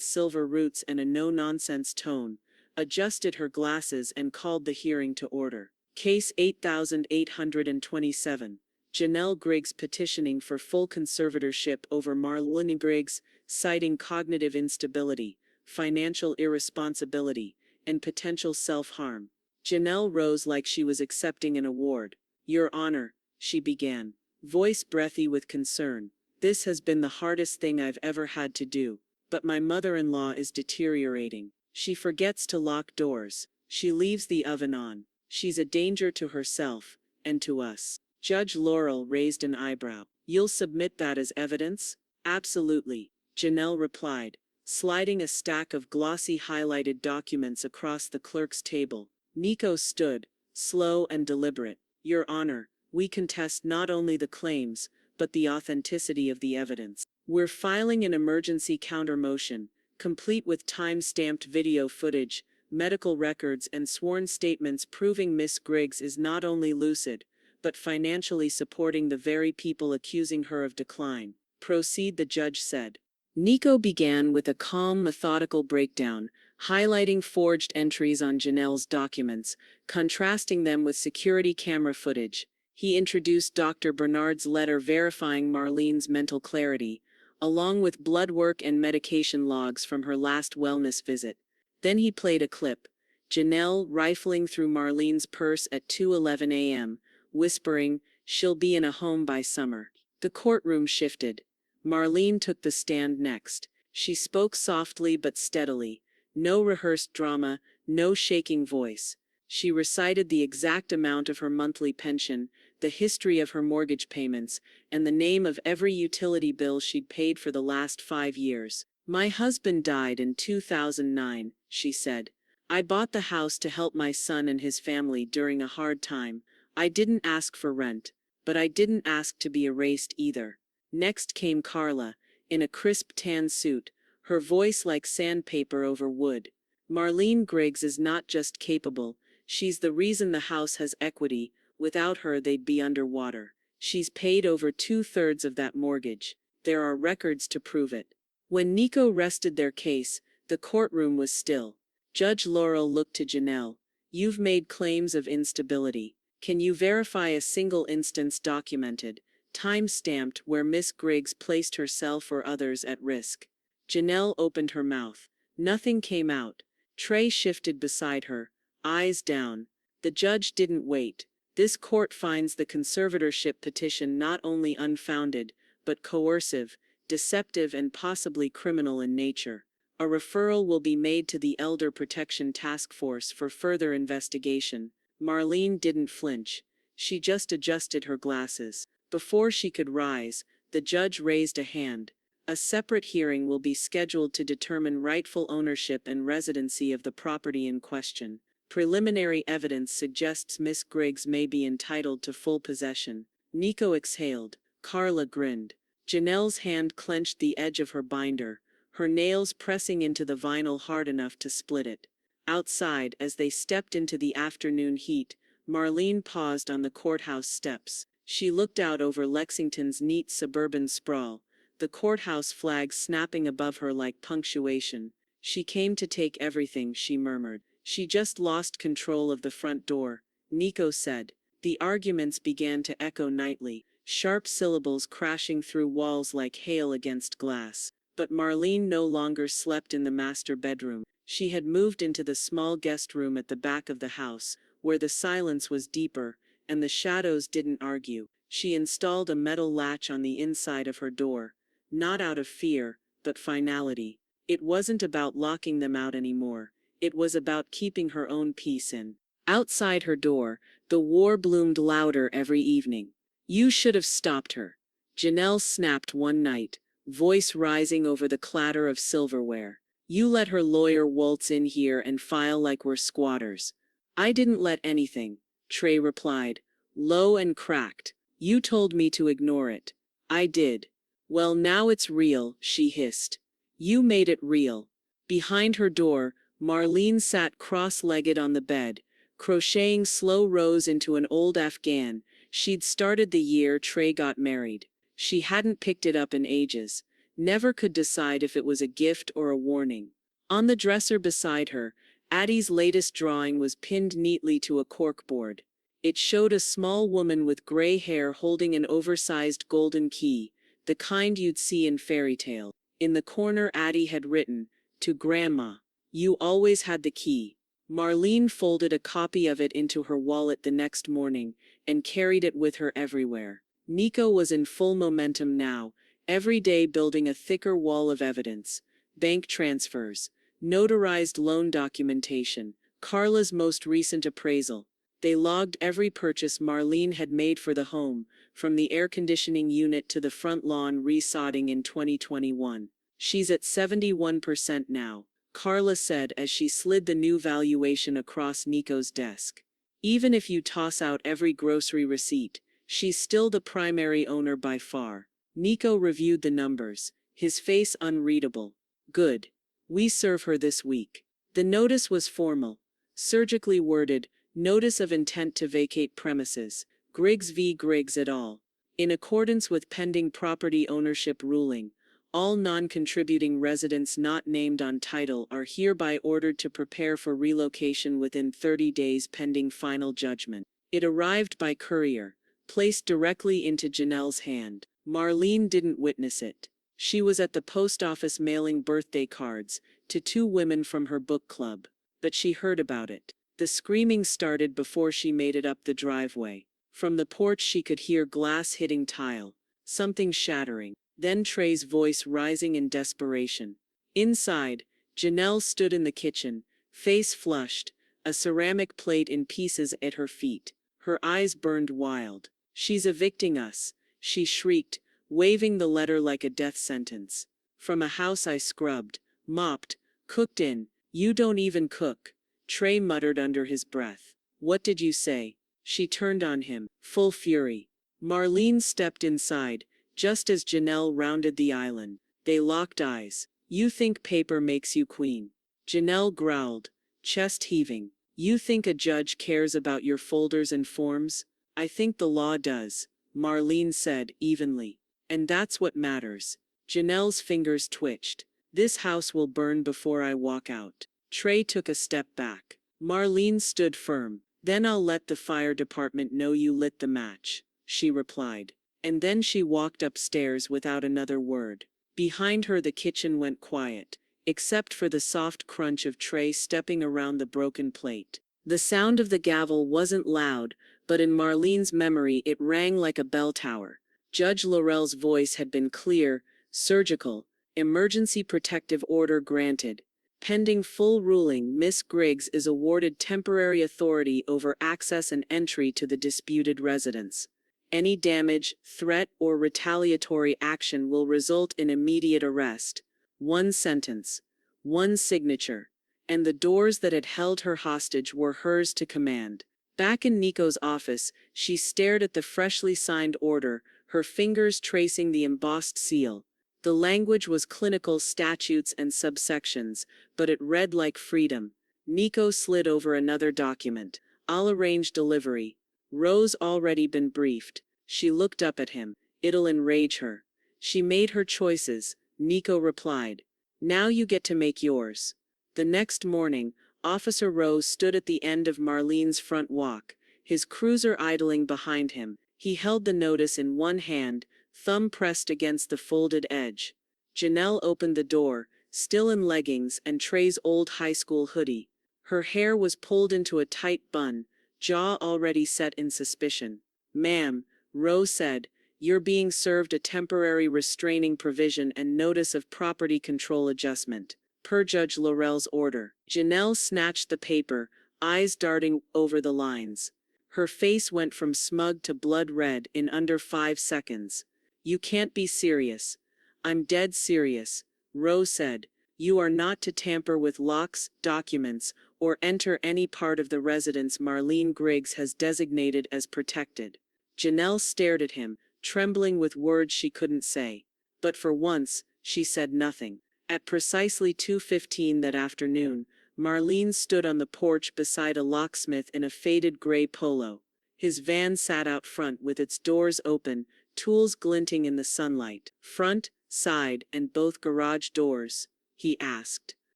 silver roots and a no-nonsense tone, adjusted her glasses and called the hearing to order. Case 8827. Janelle Griggs petitioning for full conservatorship over Marlene Griggs, citing cognitive instability, financial irresponsibility, and potential self-harm. Janelle rose like she was accepting an award. "Your Honor," she began, voice breathy with concern, "this has been the hardest thing I've ever had to do, but my mother-in-law is deteriorating. She forgets to lock doors. She leaves the oven on. She's a danger to herself, and to us." Judge Laurel raised an eyebrow. "You'll submit that as evidence?" "Absolutely," Janelle replied, sliding a stack of glossy highlighted documents across the clerk's table. Nico stood, slow and deliberate. "Your Honor, we contest not only the claims, but the authenticity of the evidence. We're filing an emergency counter-motion, complete with time-stamped video footage, medical records and sworn statements proving Miss Griggs is not only lucid, but financially supporting the very people accusing her of decline." "Proceed," the judge said. Nico began with a calm, methodical breakdown, highlighting forged entries on Janelle's documents, contrasting them with security camera footage. He introduced Dr. Bernard's letter verifying Marlene's mental clarity, along with blood work and medication logs from her last wellness visit. Then he played a clip. Janelle rifling through Marlene's purse at 2:11 a.m., whispering, "She'll be in a home by summer." The courtroom shifted. Marlene took the stand next. She spoke softly but steadily. No rehearsed drama, no shaking voice. She recited the exact amount of her monthly pension, the history of her mortgage payments, and the name of every utility bill she'd paid for the last 5 years. "My husband died in 2009, she said. "I bought the house to help my son and his family during a hard time. I didn't ask for rent, but I didn't ask to be erased either." Next came Carla, in a crisp tan suit, her voice like sandpaper over wood. "Marlene Griggs is not just capable, she's the reason the house has equity. Without her they'd be underwater. She's paid over 2/3 of that mortgage. There are records to prove it." When Nico rested their case, the courtroom was still. Judge Laurel looked to Janelle. "You've made claims of instability. Can you verify a single instance documented, time-stamped, where Miss Griggs placed herself or others at risk?" Janelle opened her mouth. Nothing came out. Trey shifted beside her, eyes down. The judge didn't wait. "This court finds the conservatorship petition not only unfounded, but coercive, deceptive and possibly criminal in nature. A referral will be made to the Elder Protection Task Force for further investigation." Marlene didn't flinch. She just adjusted her glasses. Before she could rise, the judge raised a hand. "A separate hearing will be scheduled to determine rightful ownership and residency of the property in question. Preliminary evidence suggests Miss Griggs may be entitled to full possession." Nico exhaled. Carla grinned. Janelle's hand clenched the edge of her binder, her nails pressing into the vinyl hard enough to split it. Outside, as they stepped into the afternoon heat, Marlene paused on the courthouse steps. She looked out over Lexington's neat suburban sprawl, the courthouse flag snapping above her like punctuation. "She came to take everything," she murmured. "She just lost control of the front door," Nico said. The arguments began to echo nightly, sharp syllables crashing through walls like hail against glass. But Marlene no longer slept in the master bedroom. She had moved into the small guest room at the back of the house, where the silence was deeper, and the shadows didn't argue. She installed a metal latch on the inside of her door, not out of fear, but finality. It wasn't about locking them out anymore. It was about keeping her own peace in. Outside her door, the war bloomed louder every evening. "You should have stopped her," Janelle snapped one night, voice rising over the clatter of silverware. "You let her lawyer waltz in here and file like we're squatters." "I didn't let anything," Trey replied, low and cracked. "You told me to ignore it." "I did." "Well, now it's real," she hissed. "You made it real." Behind her door, Marlene sat cross-legged on the bed, crocheting slow rows into an old Afghan she'd started the year Trey got married. She hadn't picked it up in ages, never could decide if it was a gift or a warning. On the dresser beside her, Addie's latest drawing was pinned neatly to a corkboard. It showed a small woman with gray hair holding an oversized golden key, the kind you'd see in fairy tales. In the corner Addie had written, "To Grandma, you always had the key." Marlene folded a copy of it into her wallet the next morning and carried it with her everywhere. Nico was in full momentum now, every day building a thicker wall of evidence. Bank transfers, notarized loan documentation, Carla's most recent appraisal. They logged every purchase Marlene had made for the home, from the air conditioning unit to the front lawn resodding in 2021. "She's at 71% now," Carla said as she slid the new valuation across Nico's desk. "Even if you toss out every grocery receipt, she's still the primary owner by far." Nico reviewed the numbers, his face unreadable. "Good. We serve her this week." The notice was formal, surgically worded, "Notice of intent to vacate premises, Griggs v. Griggs et al. In accordance with pending property ownership ruling, all non-contributing residents not named on title are hereby ordered to prepare for relocation within 30 days pending final judgment." It arrived by courier, placed directly into Janelle's hand. Marlene didn't witness it. She was at the post office mailing birthday cards to 2 women from her book club, but she heard about it. The screaming started before she made it up the driveway. From the porch she could hear glass hitting tile, something shattering, then Trey's voice rising in desperation. Inside, Janelle stood in the kitchen, face flushed, a ceramic plate in pieces at her feet. Her eyes burned wild. "She's evicting us," she shrieked, waving the letter like a death sentence. "From a house I scrubbed, mopped, cooked in. You don't even cook," Trey muttered under his breath. "What did you say?" She turned on him, full fury. Marlene stepped inside, just as Janelle rounded the island. They locked eyes. "You think paper makes you queen?" Janelle growled, chest heaving. "You think a judge cares about your folders and forms?" "I think the law does," Marlene said evenly. "And that's what matters." Janelle's fingers twitched. "This house will burn before I walk out." Trey took a step back. Marlene stood firm. "Then I'll let the fire department know you lit the match," she replied. And then she walked upstairs without another word. Behind her the kitchen went quiet, except for the soft crunch of Trey stepping around the broken plate. The sound of the gavel wasn't loud, but in Marlene's memory it rang like a bell tower. Judge Laurel's voice had been clear, surgical. "Emergency protective order granted. Pending full ruling, Miss Griggs is awarded temporary authority over access and entry to the disputed residence. Any damage, threat, or retaliatory action will result in immediate arrest." One sentence, one signature, and the doors that had held her hostage were hers to command. Back in Nico's office, she stared at the freshly signed order, her fingers tracing the embossed seal. The language was clinical statutes and subsections, but it read like freedom. Nico slid over another document. "I'll arrange delivery. Ro's already been briefed." She looked up at him. "It'll enrage her." "She made her choices," Nico replied. "Now you get to make yours." The next morning, Officer Ro stood at the end of Marlene's front walk, his cruiser idling behind him. He held the notice in one hand, thumb pressed against the folded edge. Janelle opened the door, still in leggings and Trey's old high school hoodie. Her hair was pulled into a tight bun, jaw already set in suspicion. "Ma'am," Ro said, "you're being served a temporary restraining provision and notice of property control adjustment, per Judge Laurel's order." Janelle snatched the paper, eyes darting over the lines. Her face went from smug to blood red in under 5 seconds. "You can't be serious." "I'm dead serious," Ro said. "You are not to tamper with locks, documents, or enter any part of the residence Marlene Griggs has designated as protected." Janelle stared at him, trembling with words she couldn't say. But for once, she said nothing. At precisely 2:15 that afternoon, Marlene stood on the porch beside a locksmith in a faded gray polo. His van sat out front with its doors open, tools glinting in the sunlight. Front, side, and both garage doors, he asked.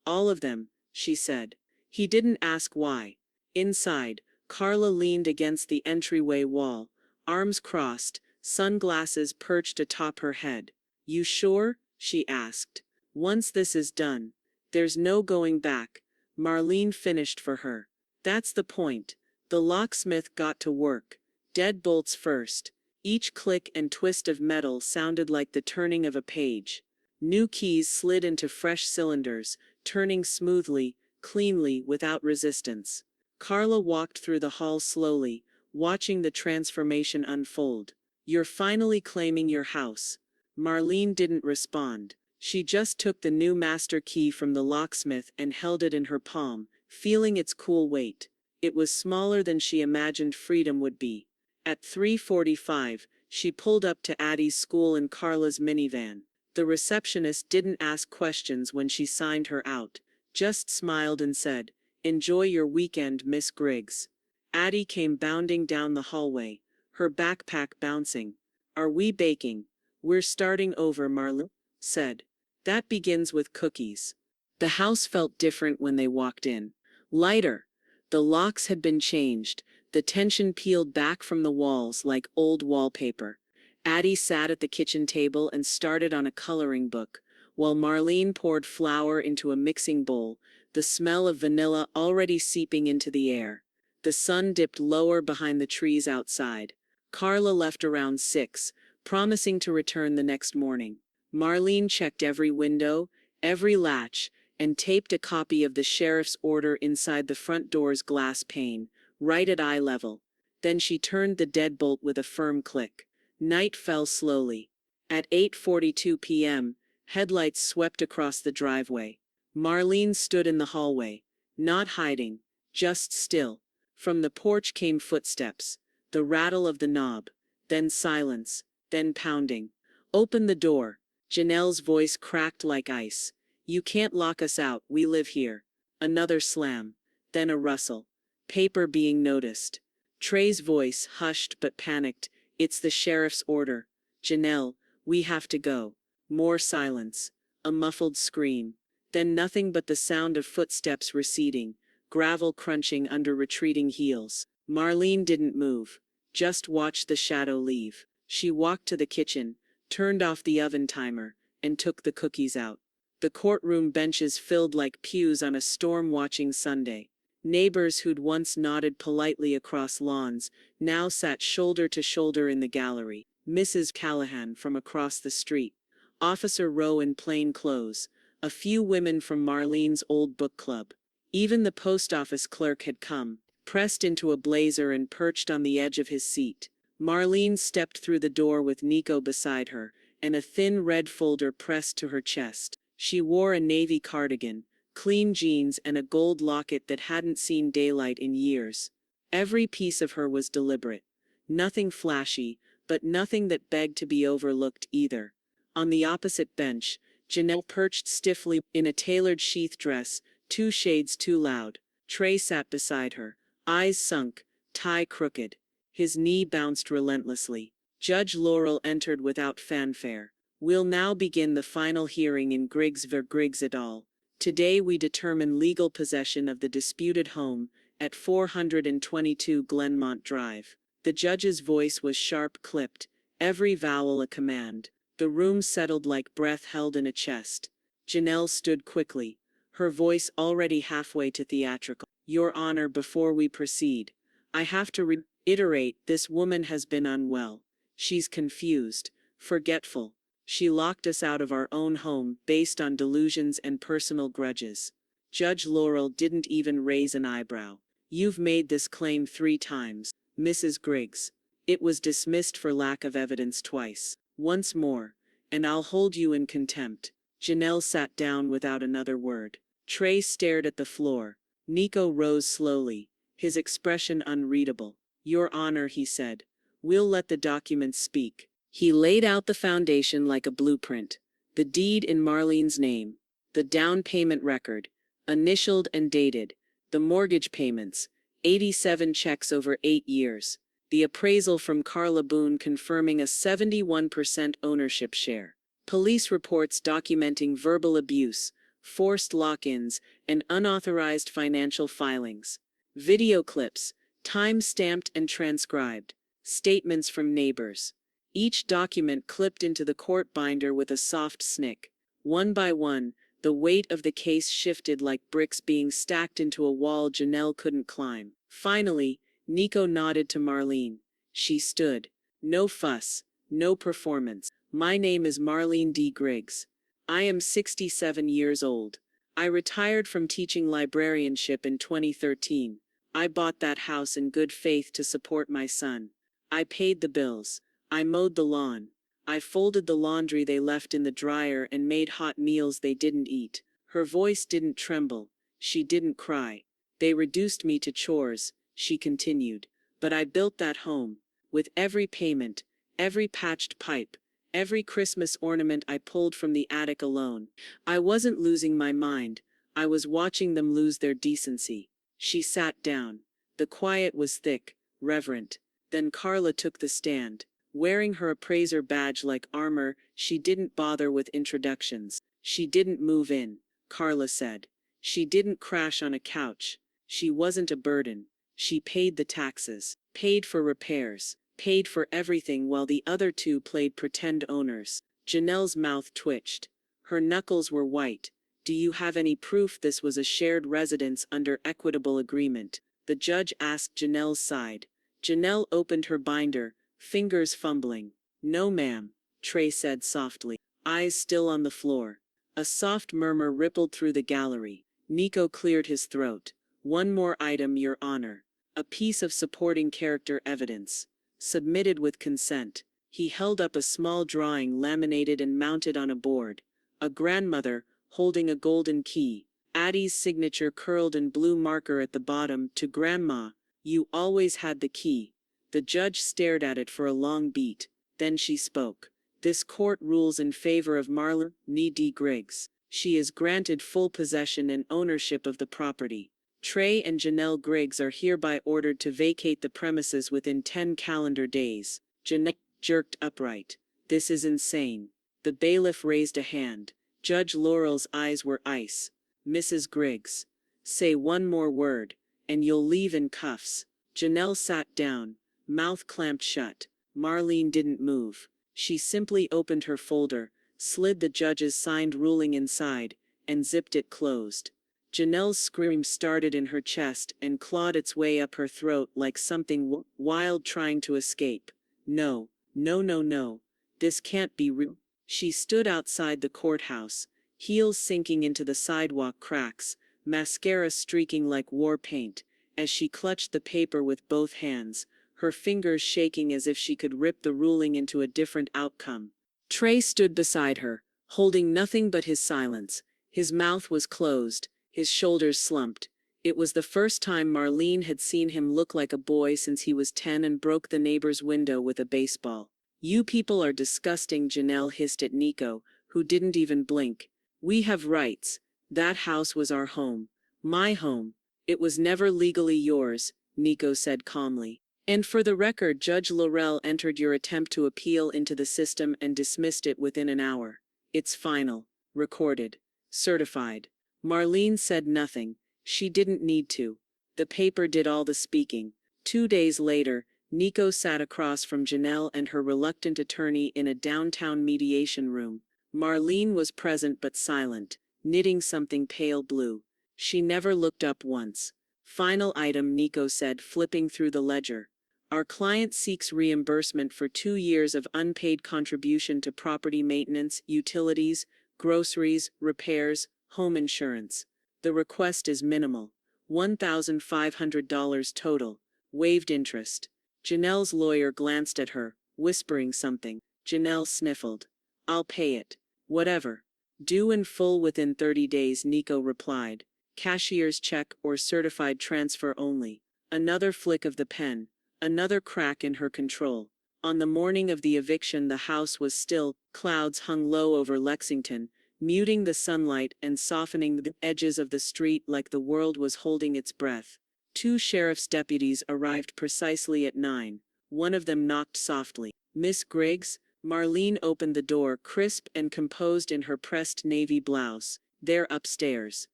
All of them, she said. He didn't ask why. Inside, Carla leaned against the entryway wall, arms crossed, sunglasses perched atop her head. You sure? She asked. Once this is done, there's no going back. Marlene finished for her. That's the point. The locksmith got to work. Deadbolts first. Each click and twist of metal sounded like the turning of a page. New keys slid into fresh cylinders, turning smoothly, cleanly, without resistance. Carla walked through the hall slowly, watching the transformation unfold. You're finally claiming your house. Marlene didn't respond. She just took the new master key from the locksmith and held it in her palm, feeling its cool weight. It was smaller than she imagined freedom would be. At 3:45, she pulled up to Addie's school in Carla's minivan. The receptionist didn't ask questions when she signed her out, just smiled and said, "Enjoy your weekend, Miss Griggs." Addie came bounding down the hallway, her backpack bouncing. Are we baking? We're starting over, Marlene said. That begins with cookies. The house felt different when they walked in. Lighter. The locks had been changed, the tension peeled back from the walls like old wallpaper. Addie sat at the kitchen table and started on a coloring book, while Marlene poured flour into a mixing bowl, the smell of vanilla already seeping into the air. The sun dipped lower behind the trees outside. Carla left around 6, promising to return the next morning. Marlene checked every window, every latch, and taped a copy of the sheriff's order inside the front door's glass pane, right at eye level. Then she turned the deadbolt with a firm click. Night fell slowly. At 8:42 p.m., headlights swept across the driveway. Marlene stood in the hallway, not hiding, just still. From the porch came footsteps, the rattle of the knob, then silence, then pounding. Open the door. Janelle's voice cracked like ice. You can't lock us out, we live here. Another slam, then a rustle. Paper being noticed. Trey's voice, hushed but panicked. It's the sheriff's order. Janelle, we have to go. More silence. A muffled scream. Then nothing but the sound of footsteps receding, gravel crunching under retreating heels. Marlene didn't move, just watched the shadow leave. She walked to the kitchen, turned off the oven timer, and took the cookies out. The courtroom benches filled like pews on a storm-watching Sunday. Neighbors who'd once nodded politely across lawns now sat shoulder to shoulder in the gallery. Mrs. Callahan from across the street. Officer Rowe in plain clothes. A few women from Marlene's old book club. Even the post office clerk had come, pressed into a blazer and perched on the edge of his seat. Marlene stepped through the door with Nico beside her, and a thin red folder pressed to her chest. She wore a navy cardigan, clean jeans, and a gold locket that hadn't seen daylight in years. Every piece of her was deliberate. Nothing flashy, but nothing that begged to be overlooked either. On the opposite bench, Janelle perched stiffly in a tailored sheath dress, 2 shades too loud. Trey sat beside her, eyes sunk, tie crooked. His knee bounced relentlessly. Judge Laurel entered without fanfare. We'll now begin the final hearing in Griggs v. Griggs et al. Today we determine legal possession of the disputed home at 422 Glenmont Drive. The judge's voice was sharp-clipped, every vowel a command. The room settled like breath held in a chest. Janelle stood quickly, her voice already halfway to theatrical. Your Honor, before we proceed, I have to reiterate, this woman has been unwell. She's confused, forgetful. She locked us out of our own home based on delusions and personal grudges. Judge Laurel didn't even raise an eyebrow. You've made this claim 3 times, Mrs. Griggs. It was dismissed for lack of evidence twice. Once more, and I'll hold you in contempt. Janelle sat down without another word. Trey stared at the floor. Nico rose slowly, his expression unreadable. Your Honor, he said, we'll let the documents speak. He laid out the foundation like a blueprint. The deed in Marlene's name. The down payment record. initialed and dated. The mortgage payments, 87 checks over 8 years. The appraisal from Carla Boone confirming a 71% ownership share. Police reports documenting verbal abuse, forced lock-ins, and unauthorized financial filings. Video clips, time-stamped and transcribed. Statements from neighbors. Each document clipped into the court binder with a soft snick. One by one, the weight of the case shifted like bricks being stacked into a wall Janelle couldn't climb. Finally, Nico nodded to Marlene. She stood. No fuss, no performance. My name is Marlene D. Griggs. I am 67 years old. I retired from teaching librarianship in 2013. I bought that house in good faith to support my son. I paid the bills. I mowed the lawn. I folded the laundry they left in the dryer and made hot meals they didn't eat. Her voice didn't tremble. She didn't cry. They reduced me to chores, she continued. But I built that home. With every payment, every patched pipe, every Christmas ornament I pulled from the attic alone. I wasn't losing my mind. I was watching them lose their decency. She sat down. The quiet was thick, reverent. Then Carla took the stand. Wearing her appraiser badge like armor, she didn't bother with introductions. She didn't move in, Carla said. She didn't crash on a couch. She wasn't a burden. She paid the taxes, paid for repairs, paid for everything while the other two played pretend owners. Janelle's mouth twitched. Her knuckles were white. Do you have any proof this was a shared residence under equitable agreement? The judge asked Janelle's side. Janelle opened her binder, fingers fumbling. No, ma'am, Trey said softly, eyes still on the floor. A soft murmur rippled through the gallery. Nico cleared his throat. One more item, Your Honor. A piece of supporting character evidence. Submitted with consent. He held up a small drawing laminated and mounted on a board. A grandmother, holding a golden key. Addie's signature curled in blue marker at the bottom. To Grandma, you always had the key. The judge stared at it for a long beat. Then she spoke. This court rules in favor of Marlene D. Griggs. She is granted full possession and ownership of the property. Trey and Janelle Griggs are hereby ordered to vacate the premises within 10 calendar days. Janelle jerked upright. This is insane. The bailiff raised a hand. Judge Laurel's eyes were ice. Mrs. Griggs. Say one more word, and you'll leave in cuffs. Janelle sat down, mouth clamped shut. Marlene didn't move. She simply opened her folder, slid the judge's signed ruling inside, and zipped it closed. Janelle's scream started in her chest and clawed its way up her throat like something wild trying to escape. No, no, no, no. This can't be real. She stood outside the courthouse, heels sinking into the sidewalk cracks, mascara streaking like war paint, as she clutched the paper with both hands, her fingers shaking as if she could rip the ruling into a different outcome. Trey stood beside her, holding nothing but his silence. His mouth was closed, his shoulders slumped. It was the first time Marlene had seen him look like a boy since he was 10 and broke the neighbor's window with a baseball. You people are disgusting, Janelle hissed at Nico, who didn't even blink. We have rights. That house was our home. My home. It was never legally yours, Nico said calmly. And for the record, Judge Laurel entered your attempt to appeal into the system and dismissed it within an hour. It's final. Recorded. Certified. Marlene said nothing. She didn't need to. The paper did all the speaking. 2 days later, Nico sat across from Janelle and her reluctant attorney in a downtown mediation room. Marlene was present but silent, knitting something pale blue. She never looked up once. Final item, Nico said, flipping through the ledger. Our client seeks reimbursement for 2 years of unpaid contribution to property maintenance, utilities, groceries, repairs, home insurance. The request is minimal. $1,500 total. Waived interest. Janelle's lawyer glanced at her, whispering something. Janelle sniffled. I'll pay it. Whatever. Due in full within 30 days, Nico replied. Cashier's check or certified transfer only. Another flick of the pen. Another crack in her control. On the morning of the eviction, the house was still. Clouds hung low over Lexington, muting the sunlight and softening the edges of the street like the world was holding its breath. Two sheriff's deputies arrived precisely at 9. One of them knocked softly. "Miss Griggs?" Marlene opened the door, crisp and composed in her pressed navy blouse. "They're upstairs."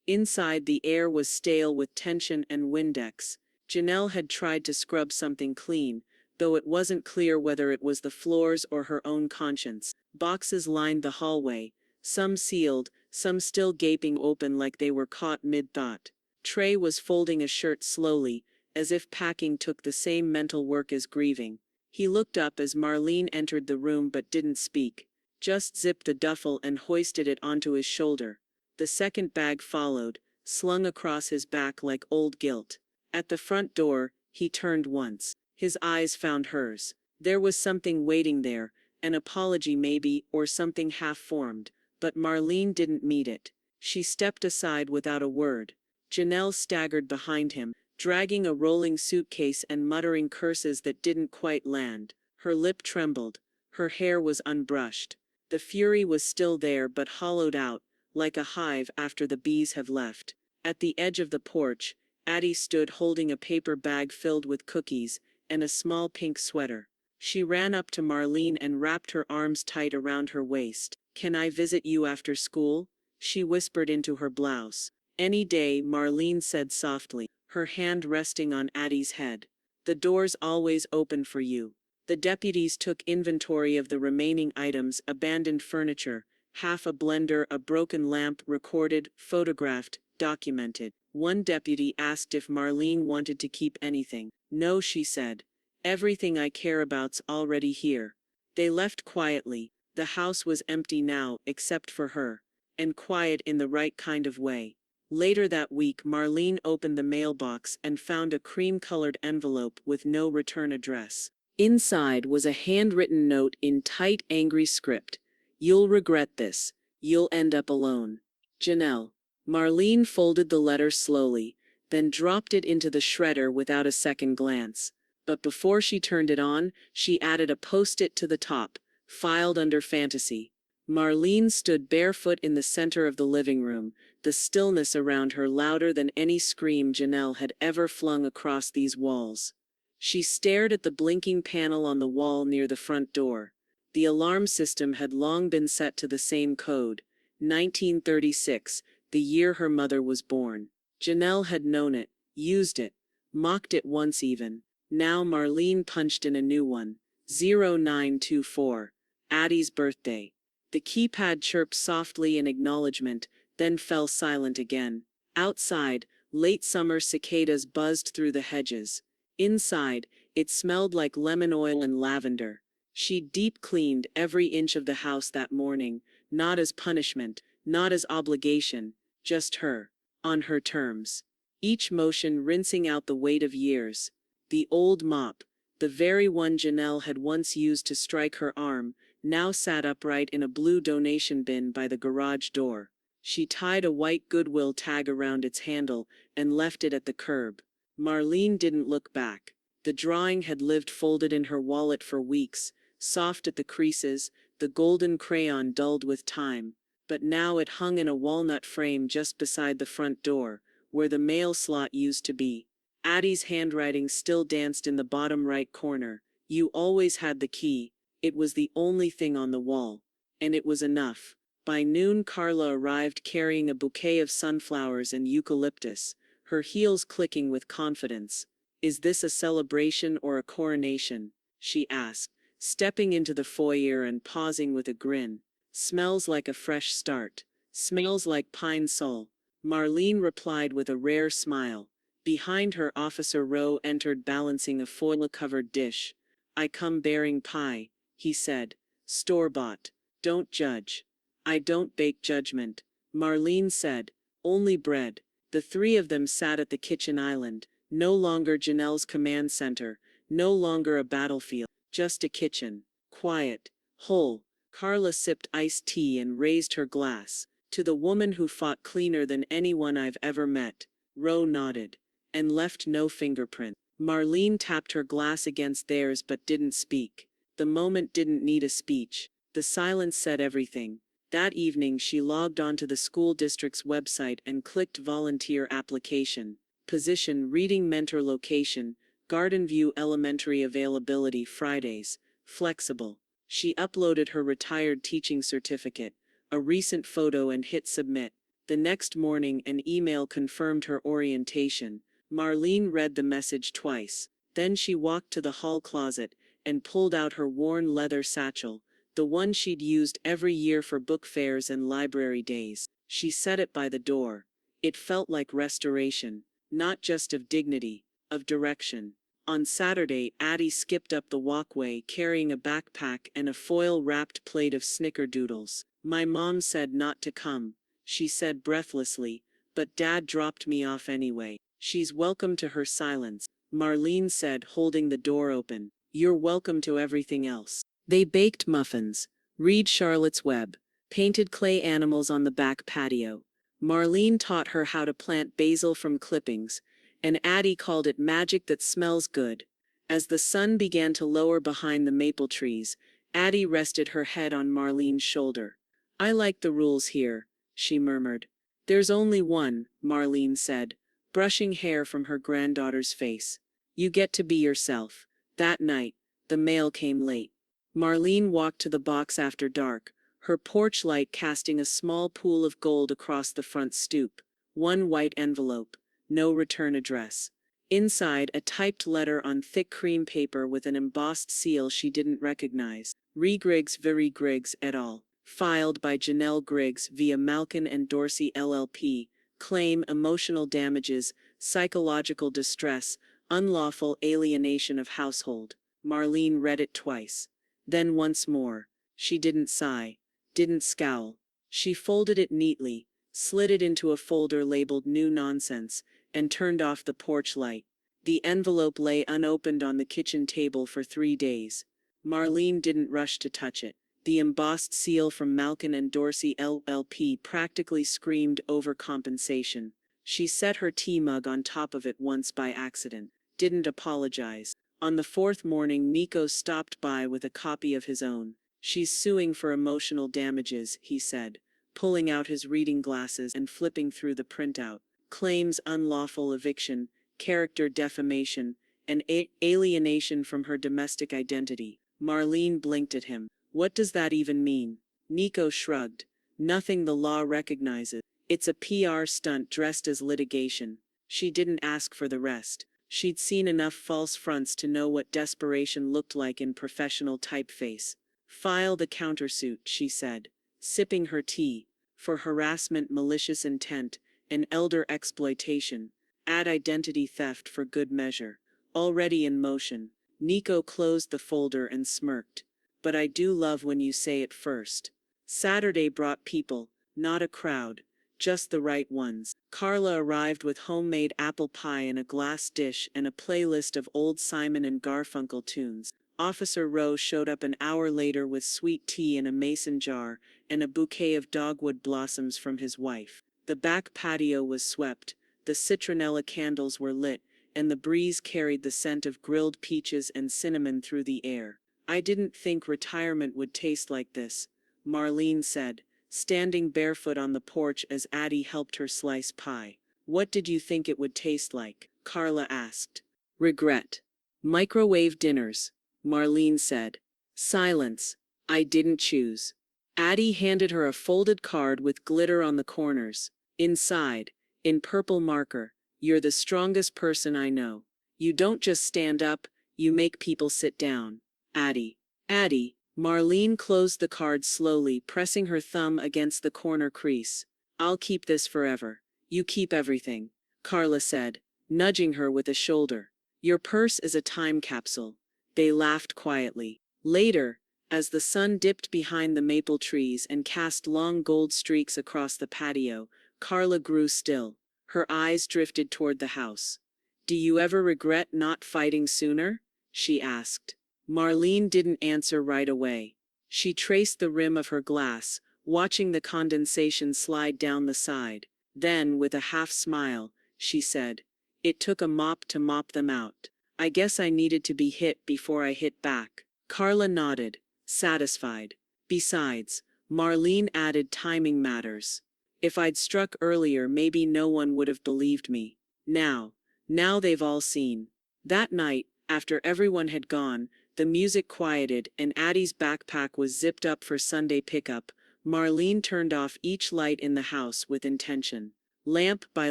Inside, the air was stale with tension and Windex. Janelle had tried to scrub something clean, though it wasn't clear whether it was the floors or her own conscience. Boxes lined the hallway, some sealed, some still gaping open like they were caught mid-thought. Trey was folding a shirt slowly, as if packing took the same mental work as grieving. He looked up as Marlene entered the room but didn't speak, just zipped the duffel and hoisted it onto his shoulder. The second bag followed, slung across his back like old guilt. At the front door, he turned once. His eyes found hers. There was something waiting there, an apology maybe, or something half-formed, but Marlene didn't meet it. She stepped aside without a word. Janelle staggered behind him, dragging a rolling suitcase and muttering curses that didn't quite land. Her lip trembled. Her hair was unbrushed. The fury was still there but hollowed out, like a hive after the bees have left. At the edge of the porch, Addie stood holding a paper bag filled with cookies and a small pink sweater. She ran up to Marlene and wrapped her arms tight around her waist. "Can I visit you after school?" she whispered into her blouse. "Any day," Marlene said softly, her hand resting on Addie's head. "The door's always open for you." The deputies took inventory of the remaining items, abandoned furniture, half a blender, a broken lamp, recorded, photographed, documented. One deputy asked if Marlene wanted to keep anything. "No," she said. "Everything I care about's already here." They left quietly. The house was empty now, except for her. And quiet in the right kind of way. Later that week, Marlene opened the mailbox and found a cream-colored envelope with no return address. Inside was a handwritten note in tight, angry script. "You'll regret this. You'll end up alone. Janelle." Marlene folded the letter slowly, then dropped it into the shredder without a second glance. But before she turned it on, she added a post-it to the top, filed under fantasy. Marlene stood barefoot in the center of the living room, the stillness around her louder than any scream Janelle had ever flung across these walls. She stared at the blinking panel on the wall near the front door. The alarm system had long been set to the same code, 1936, the year her mother was born. Janelle had known it, used it, mocked it once even. Now Marlene punched in a new one, 0924, Addie's birthday. The keypad chirped softly in acknowledgement, then fell silent again. Outside, late summer cicadas buzzed through the hedges. Inside, it smelled like lemon oil and lavender. She'd deep-cleaned every inch of the house that morning, not as punishment, not as obligation, just her, on her terms. Each motion rinsing out the weight of years. The old mop, the very one Janelle had once used to strike her arm, now sat upright in a blue donation bin by the garage door. She tied a white Goodwill tag around its handle and left it at the curb. Marlene didn't look back. The drawing had lived folded in her wallet for weeks, soft at the creases, the golden crayon dulled with time. But now it hung in a walnut frame just beside the front door, where the mail slot used to be. Addie's handwriting still danced in the bottom right corner. "You always had the key." It was the only thing on the wall. And it was enough. By noon, Carla arrived carrying a bouquet of sunflowers and eucalyptus, her heels clicking with confidence. "Is this a celebration or a coronation?" she asked, stepping into the foyer and pausing with a grin. "Smells like a fresh start. Smells like pine sol." Marlene replied with a rare smile. Behind her, Officer Rowe entered balancing a foil-covered dish. "I come bearing pie," he said. "Store-bought. Don't judge." "I don't bake judgment," Marlene said. "Only bread." The three of them sat at the kitchen island, no longer Janelle's command center, no longer a battlefield, just a kitchen. Quiet. Whole. Carla sipped iced tea and raised her glass. "To the woman who fought cleaner than anyone I've ever met." Rowe nodded. "And left no fingerprint." Marlene tapped her glass against theirs but didn't speak. The moment didn't need a speech. The silence said everything. That evening she logged onto the school district's website and clicked volunteer application. Position reading mentor location, Garden View Elementary availability Fridays, flexible. She uploaded her retired teaching certificate, a recent photo and hit submit. The next morning an email confirmed her orientation. Marlene read the message twice. Then she walked to the hall closet and pulled out her worn leather satchel, the one she'd used every year for book fairs and library days. She set it by the door. It felt like restoration, not just of dignity, of direction. On Saturday, Addie skipped up the walkway carrying a backpack and a foil-wrapped plate of snickerdoodles. My mom said not to come, she said breathlessly, but Dad dropped me off anyway. She's welcome to her silence, Marlene said, holding the door open. You're welcome to everything else. They baked muffins, read Charlotte's Web, painted clay animals on the back patio. Marlene taught her how to plant basil from clippings, and Addie called it magic that smells good. As the sun began to lower behind the maple trees, Addie rested her head on Marlene's shoulder. I like the rules here, she murmured. There's only one, Marlene said, brushing hair from her granddaughter's face. You get to be yourself. That night, the mail came late. Marlene walked to the box after dark, her porch light casting a small pool of gold across the front stoop. One white envelope, no return address. Inside, a typed letter on thick cream paper with an embossed seal she didn't recognize. Griggs Very Griggs et al. Filed by Janelle Griggs via Malkin and Dorsey LLP. Claim emotional damages, psychological distress, unlawful alienation of household. Marlene read it twice. Then once more. She didn't sigh, didn't scowl. She folded it neatly, slid it into a folder labeled New Nonsense, and turned off the porch light. The envelope lay unopened on the kitchen table for 3 days. Marlene didn't rush to touch it. The embossed seal from Malkin and Dorsey LLP practically screamed overcompensation. She set her tea mug on top of it once by accident. Didn't apologize. On the 4th morning, Nico stopped by with a copy of his own. She's suing for emotional damages, he said, pulling out his reading glasses and flipping through the printout. Claims unlawful eviction, character defamation, and alienation from her domestic identity. Marlene blinked at him. What does that even mean? Nico shrugged. Nothing the law recognizes. It's a PR stunt dressed as litigation. She didn't ask for the rest. She'd seen enough false fronts to know what desperation looked like in professional typeface. File the countersuit, she said, sipping her tea, for harassment, malicious intent, and elder exploitation. Add identity theft for good measure. Already in motion. Nico closed the folder and smirked. But I do love when you say it first. Saturday brought people, not a crowd, just the right ones. Carla arrived with homemade apple pie in a glass dish and a playlist of old Simon and Garfunkel tunes. Officer Rowe showed up an hour later with sweet tea in a mason jar and a bouquet of dogwood blossoms from his wife. The back patio was swept, the citronella candles were lit, and the breeze carried the scent of grilled peaches and cinnamon through the air. I didn't think retirement would taste like this, Marlene said, standing barefoot on the porch as Addie helped her slice pie. What did you think it would taste like? Carla asked. Regret. Microwave dinners, Marlene said. Silence. I didn't choose. Addie handed her a folded card with glitter on the corners. Inside, in purple marker, you're the strongest person I know. You don't just stand up, you make people sit down. Addie. Addie. Marlene closed the card slowly, pressing her thumb against the corner crease. I'll keep this forever. You keep everything, Carla said, nudging her with a shoulder. Your purse is a time capsule. They laughed quietly. Later, as the sun dipped behind the maple trees and cast long gold streaks across the patio, Carla grew still. Her eyes drifted toward the house. Do you ever regret not fighting sooner? She asked. Marlene didn't answer right away. She traced the rim of her glass, watching the condensation slide down the side. Then, with a half smile, she said, "It took a mop to mop them out. I guess I needed to be hit before I hit back." Carla nodded, satisfied. Besides, Marlene added, timing matters. If I'd struck earlier, maybe no one would have believed me. Now they've all seen. That night, after everyone had gone, the music quieted and Addie's backpack was zipped up for Sunday pickup. Marlene turned off each light in the house with intention. Lamp by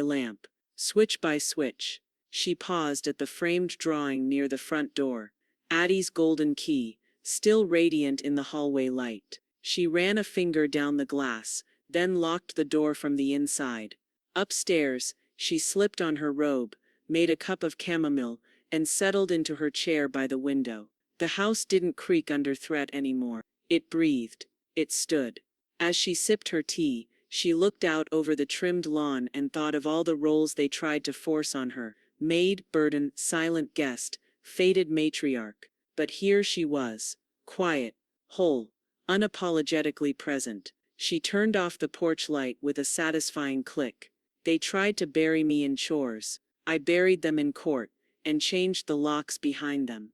lamp, switch by switch. She paused at the framed drawing near the front door. Addie's golden key, still radiant in the hallway light. She ran a finger down the glass, then locked the door from the inside. Upstairs, she slipped on her robe, made a cup of chamomile, and settled into her chair by the window. The house didn't creak under threat anymore. It breathed. It stood. As she sipped her tea, she looked out over the trimmed lawn and thought of all the roles they tried to force on her: maid, burden, silent guest, fated matriarch. But here she was, quiet, whole, unapologetically present. She turned off the porch light with a satisfying click. They tried to bury me in chores. I buried them in court, and changed the locks behind them.